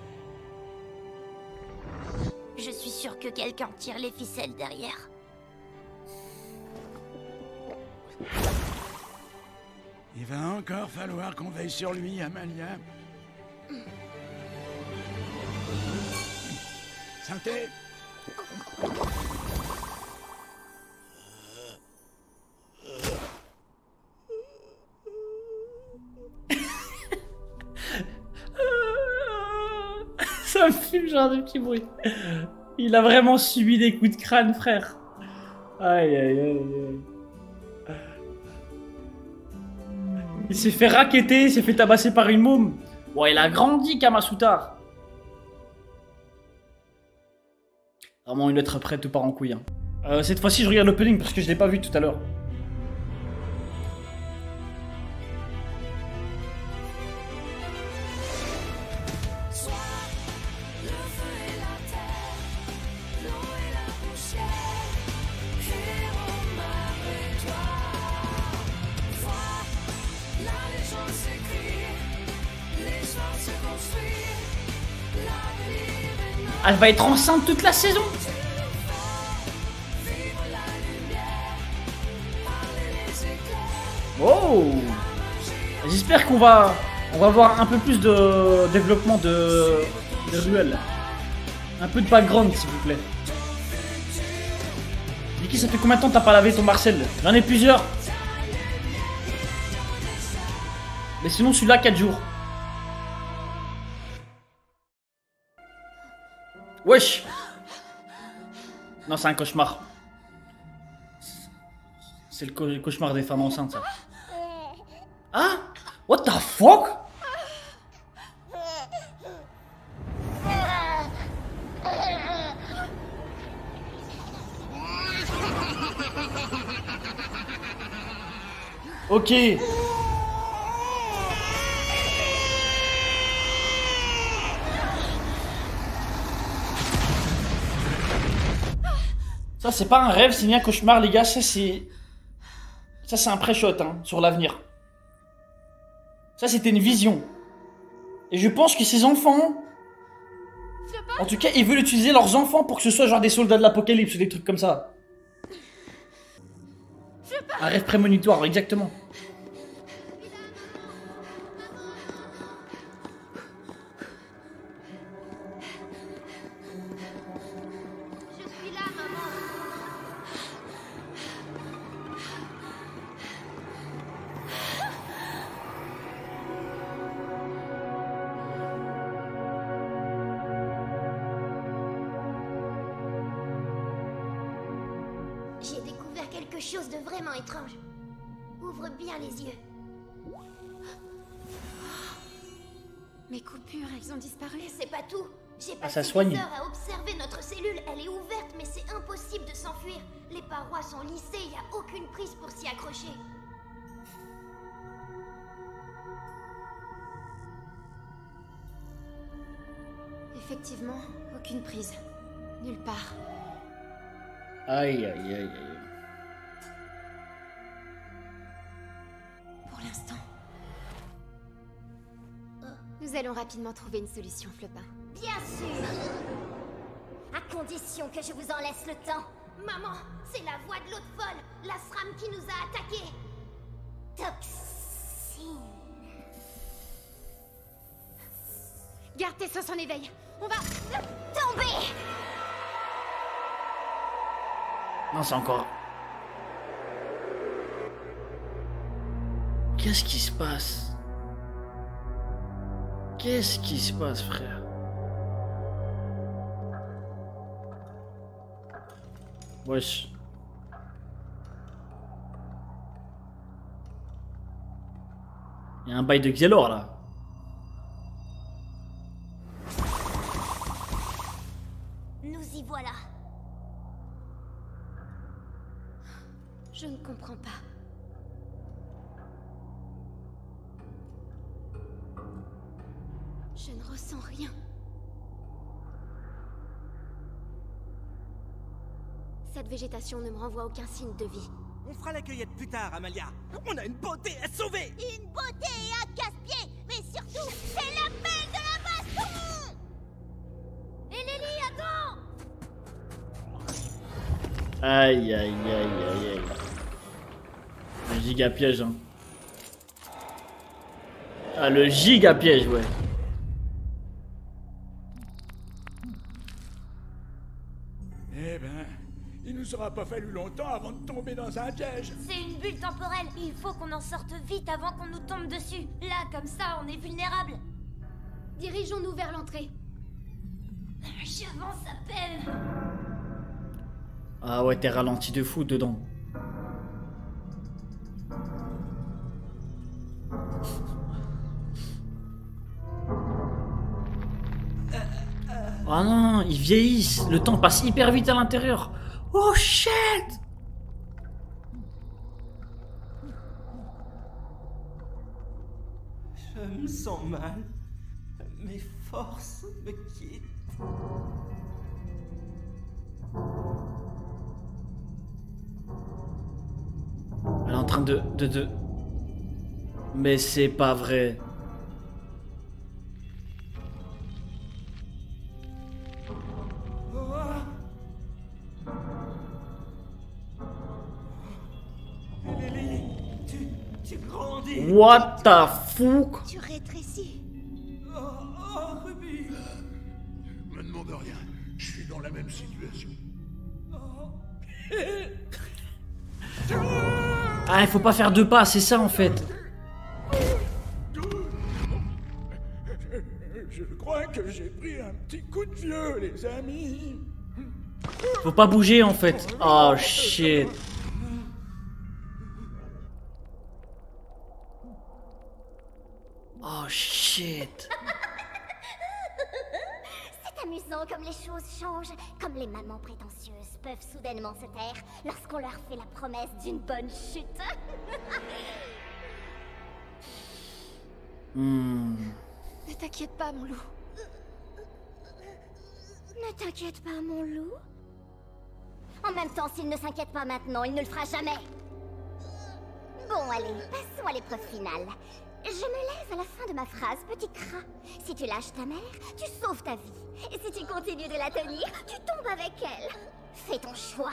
Je suis sûre que quelqu'un tire les ficelles derrière. Il va encore falloir qu'on veille sur lui, Amalia. Santé. Ça me fume, genre de petit bruit. Il a vraiment subi des coups de crâne, frère. Aïe, aïe, aïe, aïe. Il s'est fait racketter, il s'est fait tabasser par une môme. Bon, il a grandi, Kamasutar. Vraiment une lettre prête, tout part en couille. Hein. Cette fois-ci, je regarde l'opening parce que je l'ai pas vu tout à l'heure. Elle va être enceinte toute la saison. Oh. J'espère qu'on va voir un peu plus de développement de Ruel. Un peu de background s'il vous plaît. Vicky, ça fait combien de temps t'as pas lavé ton Marcel? J'en ai plusieurs. Mais sinon celui-là 4 jours. Wesh. Non, c'est un cauchemar. C'est le cauchemar des femmes enceintes, ça. Ah? What the fuck? Ok. Ça, c'est pas un rêve, c'est ni un cauchemar, les gars. Ça, c'est un pré-shot hein, sur l'avenir. Ça, c'était une vision. Et je pense que ces enfants... En tout cas, ils veulent utiliser leurs enfants pour que ce soit genre des soldats de l'apocalypse ou des trucs comme ça. Un rêve prémonitoire, exactement. Je suis là, maman. J'ai découvert quelque chose de vraiment étrange. Ouvre bien les yeux. Mes coupures, elles ont disparu. C'est pas tout. J'ai Ah, passé ça soigne. des heures à observer notre cellule. Elle est ouverte, mais c'est impossible de s'enfuir. Les parois sont lissées, il n'y a aucune prise pour s'y accrocher. Effectivement, aucune prise. Nulle part. Aïe, aïe, aïe, aïe. Pour l'instant. Nous allons rapidement trouver une solution, Flopin. Bien sûr. À condition que je vous en laisse le temps. Maman, c'est la voix de l'autre folle, la SRAM qui nous a attaqués. Toxine. Garde tes sens en éveil. On va... Tomber. Non, c'est encore... Qu'est-ce qui se passe? Qu'est-ce qui se passe, frère? Wesh. Il y a un bail de Xelor, là. Nous y voilà. Je ne comprends pas. Je ne ressens rien. Cette végétation ne me renvoie aucun signe de vie. On fera la cueillette plus tard, Amalia. On a une beauté à sauver. Une beauté et un casse-pied, mais surtout, c'est la belle de la baston. Et Lily, attends. Aïe, aïe, aïe, aïe, aïe. Le giga piège, hein. Ah, le giga piège, ouais. Eh ben, il nous aura pas fallu longtemps avant de tomber dans un piège. C'est une bulle temporelle. Il faut qu'on en sorte vite avant qu'on nous tombe dessus. Là, comme ça, on est vulnérable. Dirigeons-nous vers l'entrée. J'avance à peine. Ah ouais, t'es ralenti de fou dedans. Oh non, ils vieillissent. Le temps passe hyper vite à l'intérieur. Oh shit! Je me sens mal. Mes forces me quittent. Elle est en train de... Mais c'est pas vrai. Lily, tu grandis. What the fuck? Tu rétrécis. Oh, Ruby. Me demande rien. Je suis dans la même situation. Ah, il faut pas faire deux pas, c'est ça en fait. Je crois que j'ai pris un petit coup de vieux, les amis. Faut pas bouger en fait. Oh shit. Oh shit. C'est amusant comme les choses changent, comme les mamans prétentieuses peuvent soudainement se taire lorsqu'on leur fait la promesse d'une bonne chute. Ne t'inquiète pas, mon loup. Ne t'inquiète pas, mon loup. En même temps, s'il ne s'inquiète pas maintenant, il ne le fera jamais. Bon, allez, passons à l'épreuve finale. Je me lève à la fin de ma phrase, petit crat. Si tu lâches ta mère, tu sauves ta vie. Et si tu continues de la tenir, tu tombes avec elle. Fais ton choix.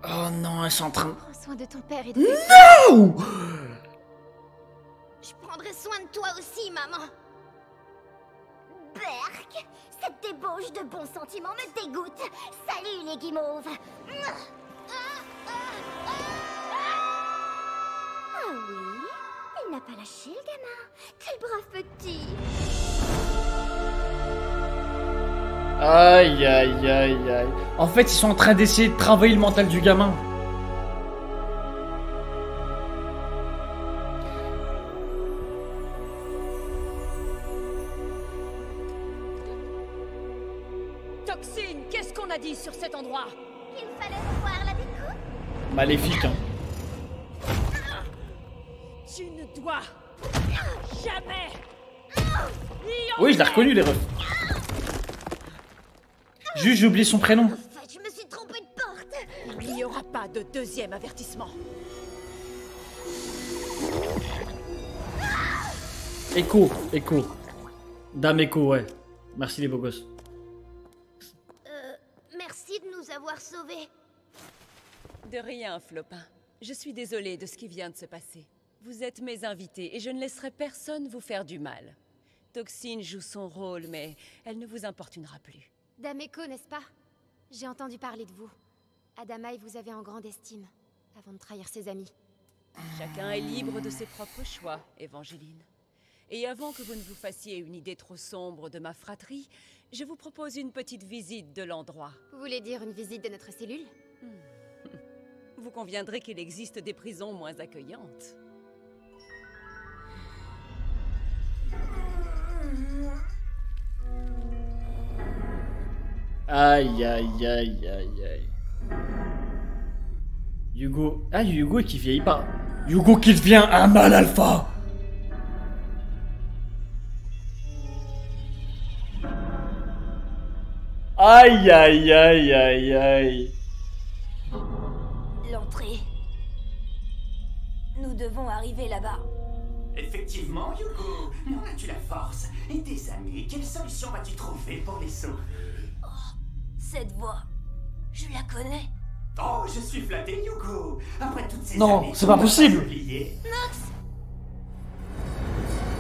Oh non, elles sont en train... Prends soin de ton père et de... Non! Je prendrai soin de toi aussi, maman. Berk, cette débauche de bons sentiments me dégoûte. Salut les guimauves. Ah oui, il n'a pas lâché le gamin. Quel brave petit. Aïe aïe aïe aïe. En fait, ils sont en train d'essayer de travailler le mental du gamin. Toxine, qu'est-ce qu'on a dit sur cet endroit? Il fallait revoir la déco. Maléfique, hein. Tu ne dois jamais. Oui, je l'ai reconnu, les refs. Juste, j'ai oublié son prénom. En fait, je me suis trompée de porte. Il n'y aura pas de deuxième avertissement. Echo, Echo. Dame Echo, ouais. Merci les beaux gosses. Merci de nous avoir sauvés. De rien, Flopin. Je suis désolée de ce qui vient de se passer. Vous êtes mes invités et je ne laisserai personne vous faire du mal. Toxine joue son rôle, mais elle ne vous importunera plus. Dame Echo, n'est-ce pas? J'ai entendu parler de vous. Adamaï vous avez en grande estime, avant de trahir ses amis. Chacun est libre de ses propres choix, Évangéline. Et avant que vous ne vous fassiez une idée trop sombre de ma fratrie, je vous propose une petite visite de l'endroit. Vous voulez dire une visite de notre cellule? Vous conviendrez qu'il existe des prisons moins accueillantes. Aïe aïe aïe aïe aïe. Hugo. Ah, Hugo qui vieillit pas. Hugo qui devient un mâle alpha. Aïe aïe aïe aïe aïe. L'entrée. Nous devons arriver là-bas. Effectivement, Hugo. Mais en as-tu la force? Et tes amis, quelle solution vas-tu trouver pour les sauver? Cette voix, je la connais. Oh, je suis flatté, Hugo. Après toutes ces Non, années, c'est pas possible. Nox!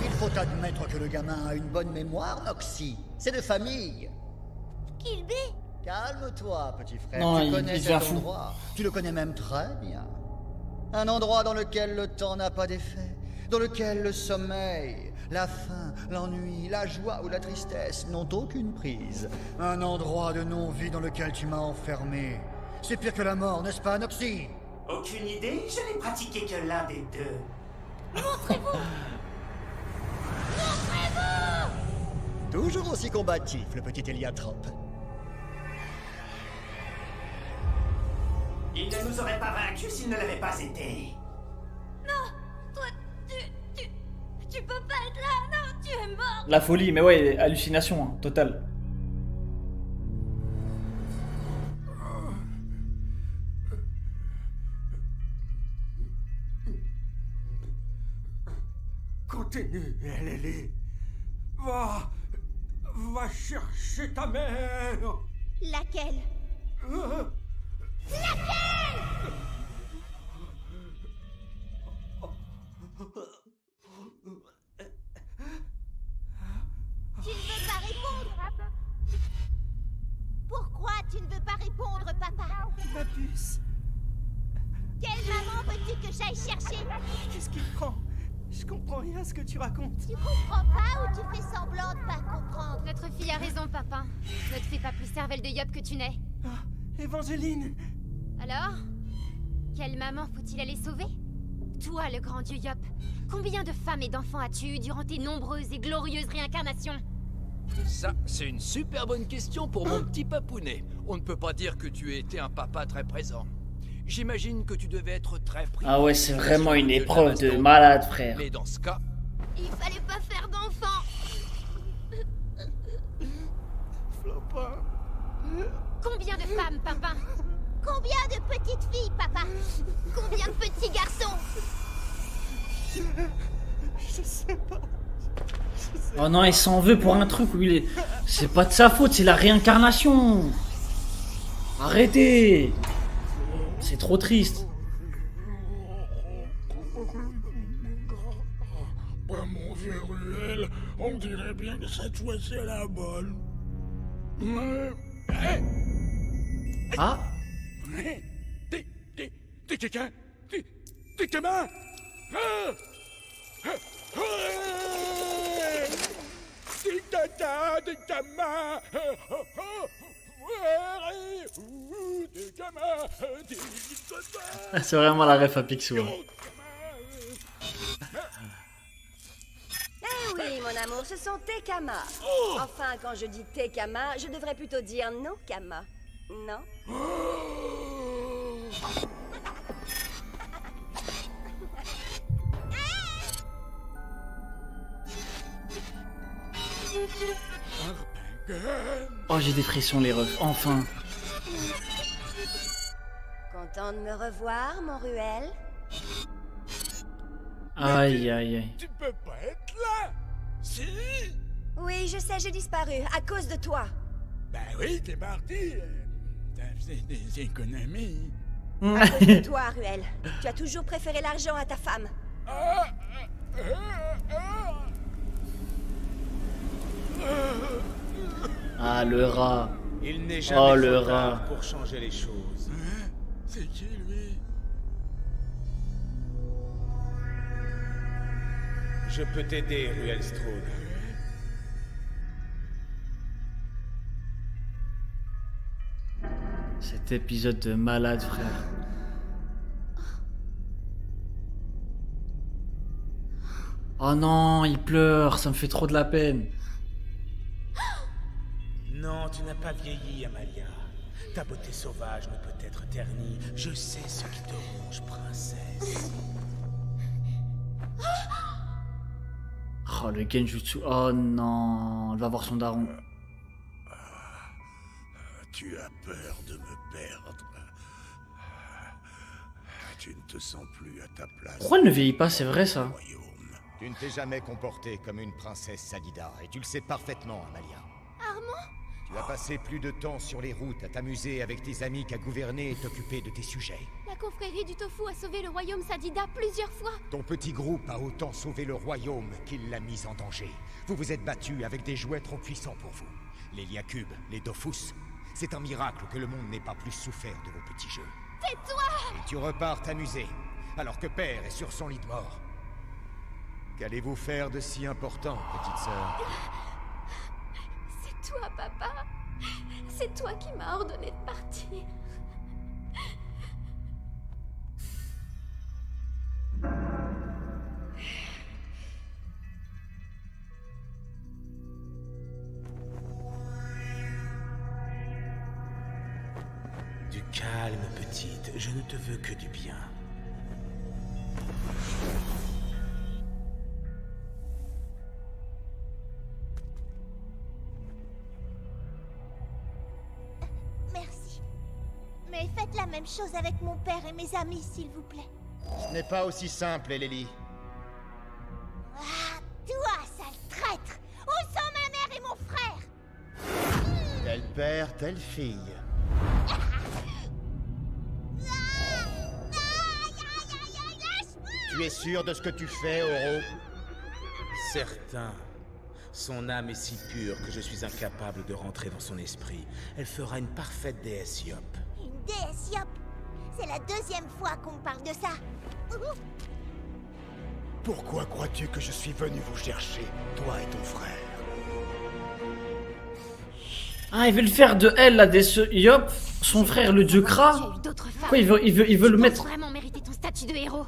Il faut admettre que le gamin a une bonne mémoire, Noxy. C'est de famille. Kilby! Calme-toi, petit frère. Non, tu il connais devient cet fou. endroit. Tu le connais même très bien. Un endroit dans lequel le temps n'a pas d'effet. Dans lequel le sommeil, la faim, l'ennui, la joie ou la tristesse n'ont aucune prise. Un endroit de non-vie dans lequel tu m'as enfermé. C'est pire que la mort, n'est-ce pas, Noxy? Aucune idée, je n'ai pratiqué que l'un des deux. Montrez-vous! Montrez-vous! Toujours aussi combatif, le petit Héliatrope. Il ne nous aurait pas vaincus s'il ne l'avait pas été. Non! Toi, tu peux pas être là! Non, tu es mort! La folie, mais ouais, hallucination, hein, totale. Continue, Ellie. Va chercher ta mère. Laquelle? Tu ne veux pas répondre? Pourquoi tu ne veux pas répondre, papa? Ma puce. Quelle maman veux-tu que j'aille chercher? Qu'est-ce qu'il prend? Je comprends rien à ce que tu racontes. Tu comprends pas ou tu fais semblant de pas comprendre? Notre fille a raison, papa. Ne te fais pas plus cervelle de Yop que tu n'es. Évangéline! Alors? Quelle maman faut-il aller sauver? Toi, le grand dieu Yop. Combien de femmes et d'enfants as-tu eu durant tes nombreuses et glorieuses réincarnations? Ça, c'est une super bonne question pour mon petit papounet. On ne peut pas dire que tu aies été un papa très présent. J'imagine que tu devais être très pris. Ah ouais, c'est vraiment une épreuve de malade, frère. Mais dans ce cas... Il fallait pas faire d'enfant. Flopin. Combien de femmes, papa? Combien de petites filles, papa? Combien de petits garçons? Je sais pas. Oh non, il s'en veut pour un truc où il est... C'est pas de sa faute, c'est la réincarnation. Arrêtez. C'est trop triste. Bah, mon vieux Ruel, on dirait bien que cette fois-ci elle a bonne. Ah? T'es quelqu'un? T'es gamin? T'es tata, t'es gamin! C'est vraiment la ref à Picsou. Hein. Eh oui, mon amour, ce sont tes kamas. Enfin, quand je dis tes kamas, je devrais plutôt dire nos kamas. Non? Oh, j'ai des frissons, les refs. Enfin. Content de me revoir, mon Ruel? Aïe, aïe, aïe. Tu peux pas être là! Si! Oui, je sais, j'ai disparu, à cause de toi. Ben oui, t'es parti. T'as fait des économies. À cause de toi, Ruel. Tu as toujours préféré l'argent à ta femme. Ah, le rat. Il n'est jamais Oh, le trop tard rat. pour changer les choses. C'est qui, lui? Je peux t'aider, Ruel Strode. Cet épisode de malade, frère. Oh non, il pleure, ça me fait trop de la peine. Non, tu n'as pas vieilli, Amalia. Ta beauté sauvage ne peut être ternie. Je sais ce qui te ronge, princesse. Oh, le Genjutsu. Oh non, il va voir son daron. Tu as peur de me perdre. Tu ne te sens plus à ta place. Pourquoi elle ne vieillit pas, c'est vrai ça? Tu ne t'es jamais comportée comme une princesse Sadida, et tu le sais parfaitement, Amalia. Armand? Tu as passé plus de temps sur les routes à t'amuser avec tes amis qu'à gouverner et t'occuper de tes sujets. La confrérie du Tofu a sauvé le royaume Sadida plusieurs fois. Ton petit groupe a autant sauvé le royaume qu'il l'a mis en danger. Vous vous êtes battus avec des jouets trop puissants pour vous. Les Liacubes, les Dofus. C'est un miracle que le monde n'ait pas plus souffert de vos petits jeux. Tais-toi! Et tu repars t'amuser, alors que Père est sur son lit de mort. Qu'allez-vous faire de si important, petite sœur? C'est toi, papa. C'est toi qui m'as ordonné de partir. Du calme, petite. Je ne te veux que du bien. Merci. Mais faites la même chose avec mon père et mes amis, s'il vous plaît. Ce n'est pas aussi simple, Eleli. Ah, toi, sale traître! Où sont ma mère et mon frère? Tel père, telle fille. Tu es sûr de ce que tu fais, Oro? Certain. Son âme est si pure que je suis incapable de rentrer dans son esprit. Elle fera une parfaite déesse Yop. Une déesse Yop? C'est la deuxième fois qu'on me parle de ça. Pourquoi crois-tu que je suis venu vous chercher, toi et ton frère? Ah, il veut le faire de elle, là, des Yop, son frère, le dieu Kra. Quoi, il veut le mettre... vraiment mériter ton statut de héros.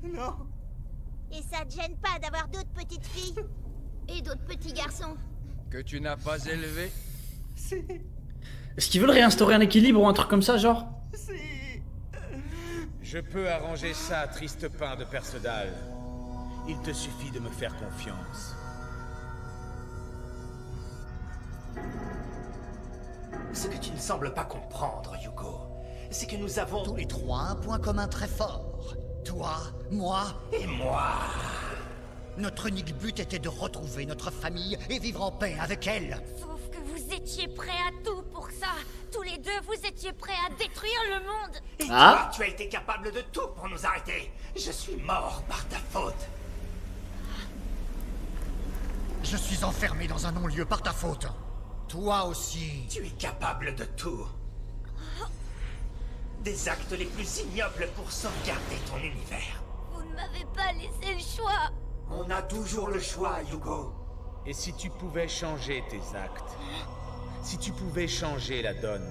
Non. Et ça te gêne pas d'avoir d'autres petites filles? Et d'autres petits garçons? Que tu n'as pas élevé? Est-ce qu'ils veulent réinstaurer un équilibre ou un truc comme ça, genre? Je peux arranger ça, triste pain de Perceval. Il te suffit de me faire confiance. Ce que tu ne sembles pas comprendre, Hugo, c'est que nous avons... Tous les trois un point commun très fort. Toi, moi... Et moi. Notre unique but était de retrouver notre famille et vivre en paix avec elle. Sauf que vous étiez prêts à tout pour ça. Tous les deux, vous étiez prêts à détruire le monde. Et toi, tu as été capable de tout pour nous arrêter. Je suis mort par ta faute. Je suis enfermé dans un non-lieu par ta faute. Toi aussi. Tu es capable de tout. Des actes les plus ignobles pour sauvegarder ton univers. Vous ne m'avez pas laissé le choix. On a toujours le choix, Hugo. Et si tu pouvais changer tes actes? Si tu pouvais changer la donne?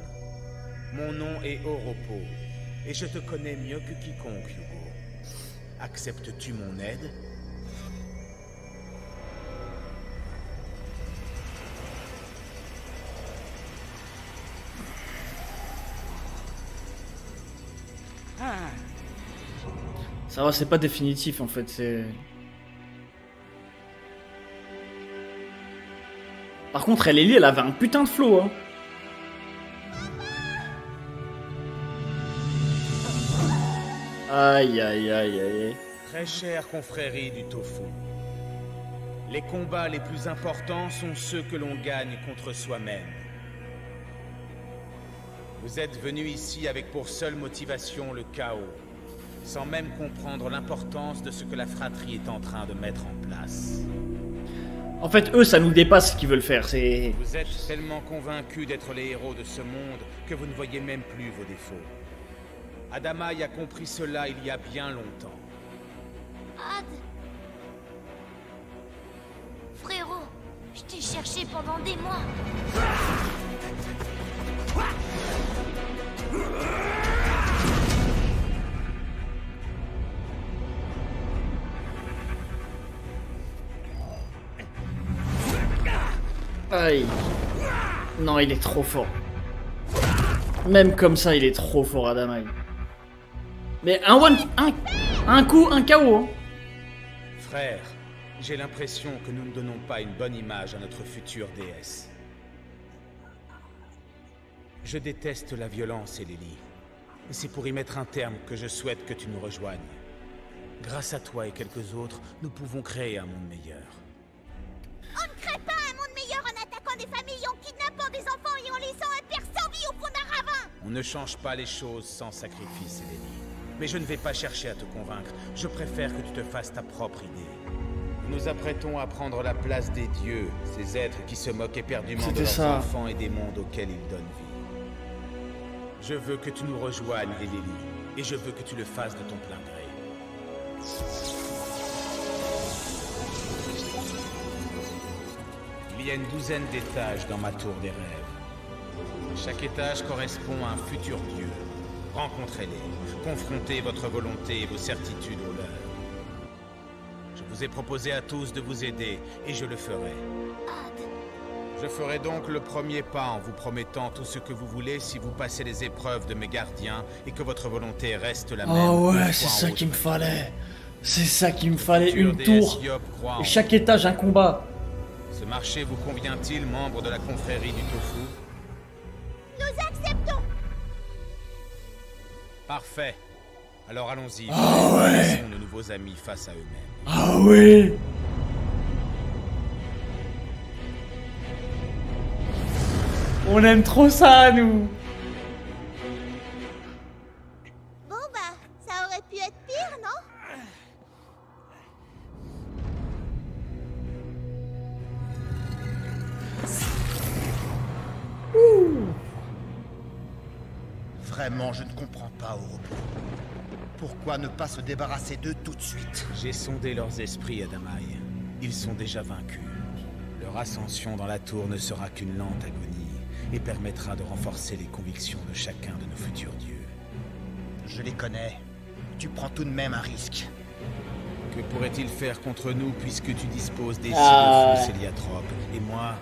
Mon nom est Oropo, et je te connais mieux que quiconque, Hugo. Acceptes-tu mon aide? Ça va, c'est pas définitif en fait, c'est... Par contre, Ellie, elle avait un putain de flow, hein. Aïe, aïe, aïe, aïe. Très chère confrérie du tofu. Les combats les plus importants sont ceux que l'on gagne contre soi-même. Vous êtes venus ici avec pour seule motivation le chaos, sans même comprendre l'importance de ce que la fratrie est en train de mettre en place. En fait, eux, ça nous dépasse ce qu'ils veulent faire, c'est... Vous êtes tellement convaincus d'être les héros de ce monde que vous ne voyez même plus vos défauts. Adamaï a compris cela il y a bien longtemps. Ad. Frérot, je t'ai cherché pendant des mois. Aïe. Non, il est trop fort. Même comme ça, il est trop fort, Adamaï. Mais un coup, un KO. Hein. Frère, j'ai l'impression que nous ne donnons pas une bonne image à notre future déesse. Je déteste la violence, Ellie. Et c'est pour y mettre un terme que je souhaite que tu nous rejoignes. Grâce à toi et quelques autres, nous pouvons créer un monde meilleur. On ne crée pas un monde meilleur en attaquant des familles, en kidnappant des enfants et en laissant un père sans vie au fond d'un ravin. On ne change pas les choses sans sacrifice, Ellie. Mais je ne vais pas chercher à te convaincre. Je préfère que tu te fasses ta propre idée. Nous nous apprêtons à prendre la place des dieux, ces êtres qui se moquent éperdument de leurs enfants et des mondes auxquels ils donnent vie. Je veux que tu nous rejoignes, Ellie, et je veux que tu le fasses de ton plein gré. Il y a une douzaine d'étages dans ma tour des rêves. Chaque étage correspond à un futur dieu. Rencontrez-les, confrontez votre volonté et vos certitudes aux leurs. Je vous ai proposé à tous de vous aider, et je le ferai. Je ferai donc le premier pas en vous promettant tout ce que vous voulez si vous passez les épreuves de mes gardiens et que votre volonté reste la même. Oh ouais, c'est ça qu'il me fallait. C'est ça qu'il me fallait, une tour. Et chaque étage un combat. Ce marché vous convient-il, membre de la confrérie du tofu? Nous acceptons. Parfait. Alors allons-y. Ah ouais. Laissons nos nouveaux amis face à eux-mêmes. Ah oui. On aime trop ça, nous. Bon bah, ça aurait pu être pire, non? Vraiment, je ne comprends pas, Oropo. Pourquoi ne pas se débarrasser d'eux tout de suite? J'ai sondé leurs esprits, Adamaï. Ils sont déjà vaincus. Leur ascension dans la tour ne sera qu'une lente agonie et permettra de renforcer les convictions de chacun de nos futurs dieux. Je les connais. Tu prends tout de même un risque. Que pourrait-il faire contre nous puisque tu disposes des Dofus Héliatropes et moi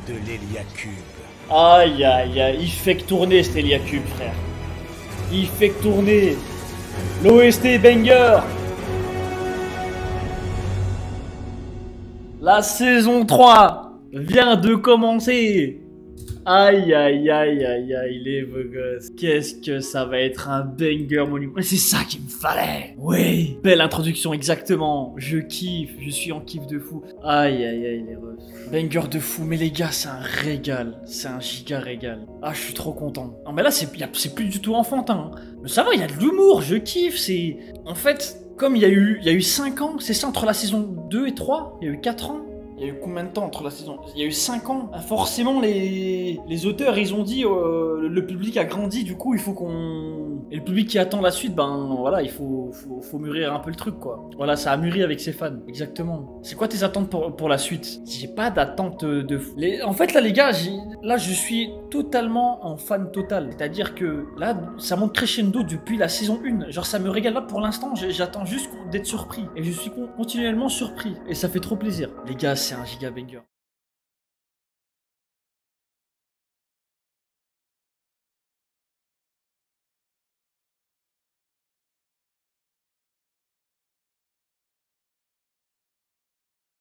de l'Héliacube? Aïe aïe aïe, il fait que tourner cet Héliacube, frère. Il fait que tourner. L'OST banger. La saison 3 vient de commencer. Aïe aïe aïe aïe aïe les beaux gosses. Qu'est-ce que ça va être un banger monument. C'est ça qu'il me fallait. Oui. Belle introduction, exactement. Je kiffe, je suis en kiff de fou. Aïe aïe aïe les refs. Banger de fou, mais les gars c'est un régal. C'est un giga régal. Ah je suis trop content. Non mais là c'est plus du tout enfantin. Mais ça va, il y a de l'humour, je kiffe. C'est... En fait, comme il y a eu 5 ans, c'est ça entre la saison 2 et 3. Il y a eu 4 ans. Il y a eu combien de temps entre la saison? Il y a eu 5 ans. Forcément, les auteurs, ils ont dit le public a grandi, du coup, il faut qu'on... Et le public qui attend la suite, ben voilà, il faut mûrir un peu le truc, quoi. Voilà, ça a mûri avec ses fans, exactement. C'est quoi tes attentes pour la suite? J'ai pas d'attente de fou. En fait, là, les gars, là, je suis totalement en fan total. C'est-à-dire que là, ça monte crescendo depuis la saison 1. Genre, ça me régale. Là, pour l'instant, j'attends juste d'être surpris. Et je suis continuellement surpris. Et ça fait trop plaisir. Les gars, c'est un giga banger.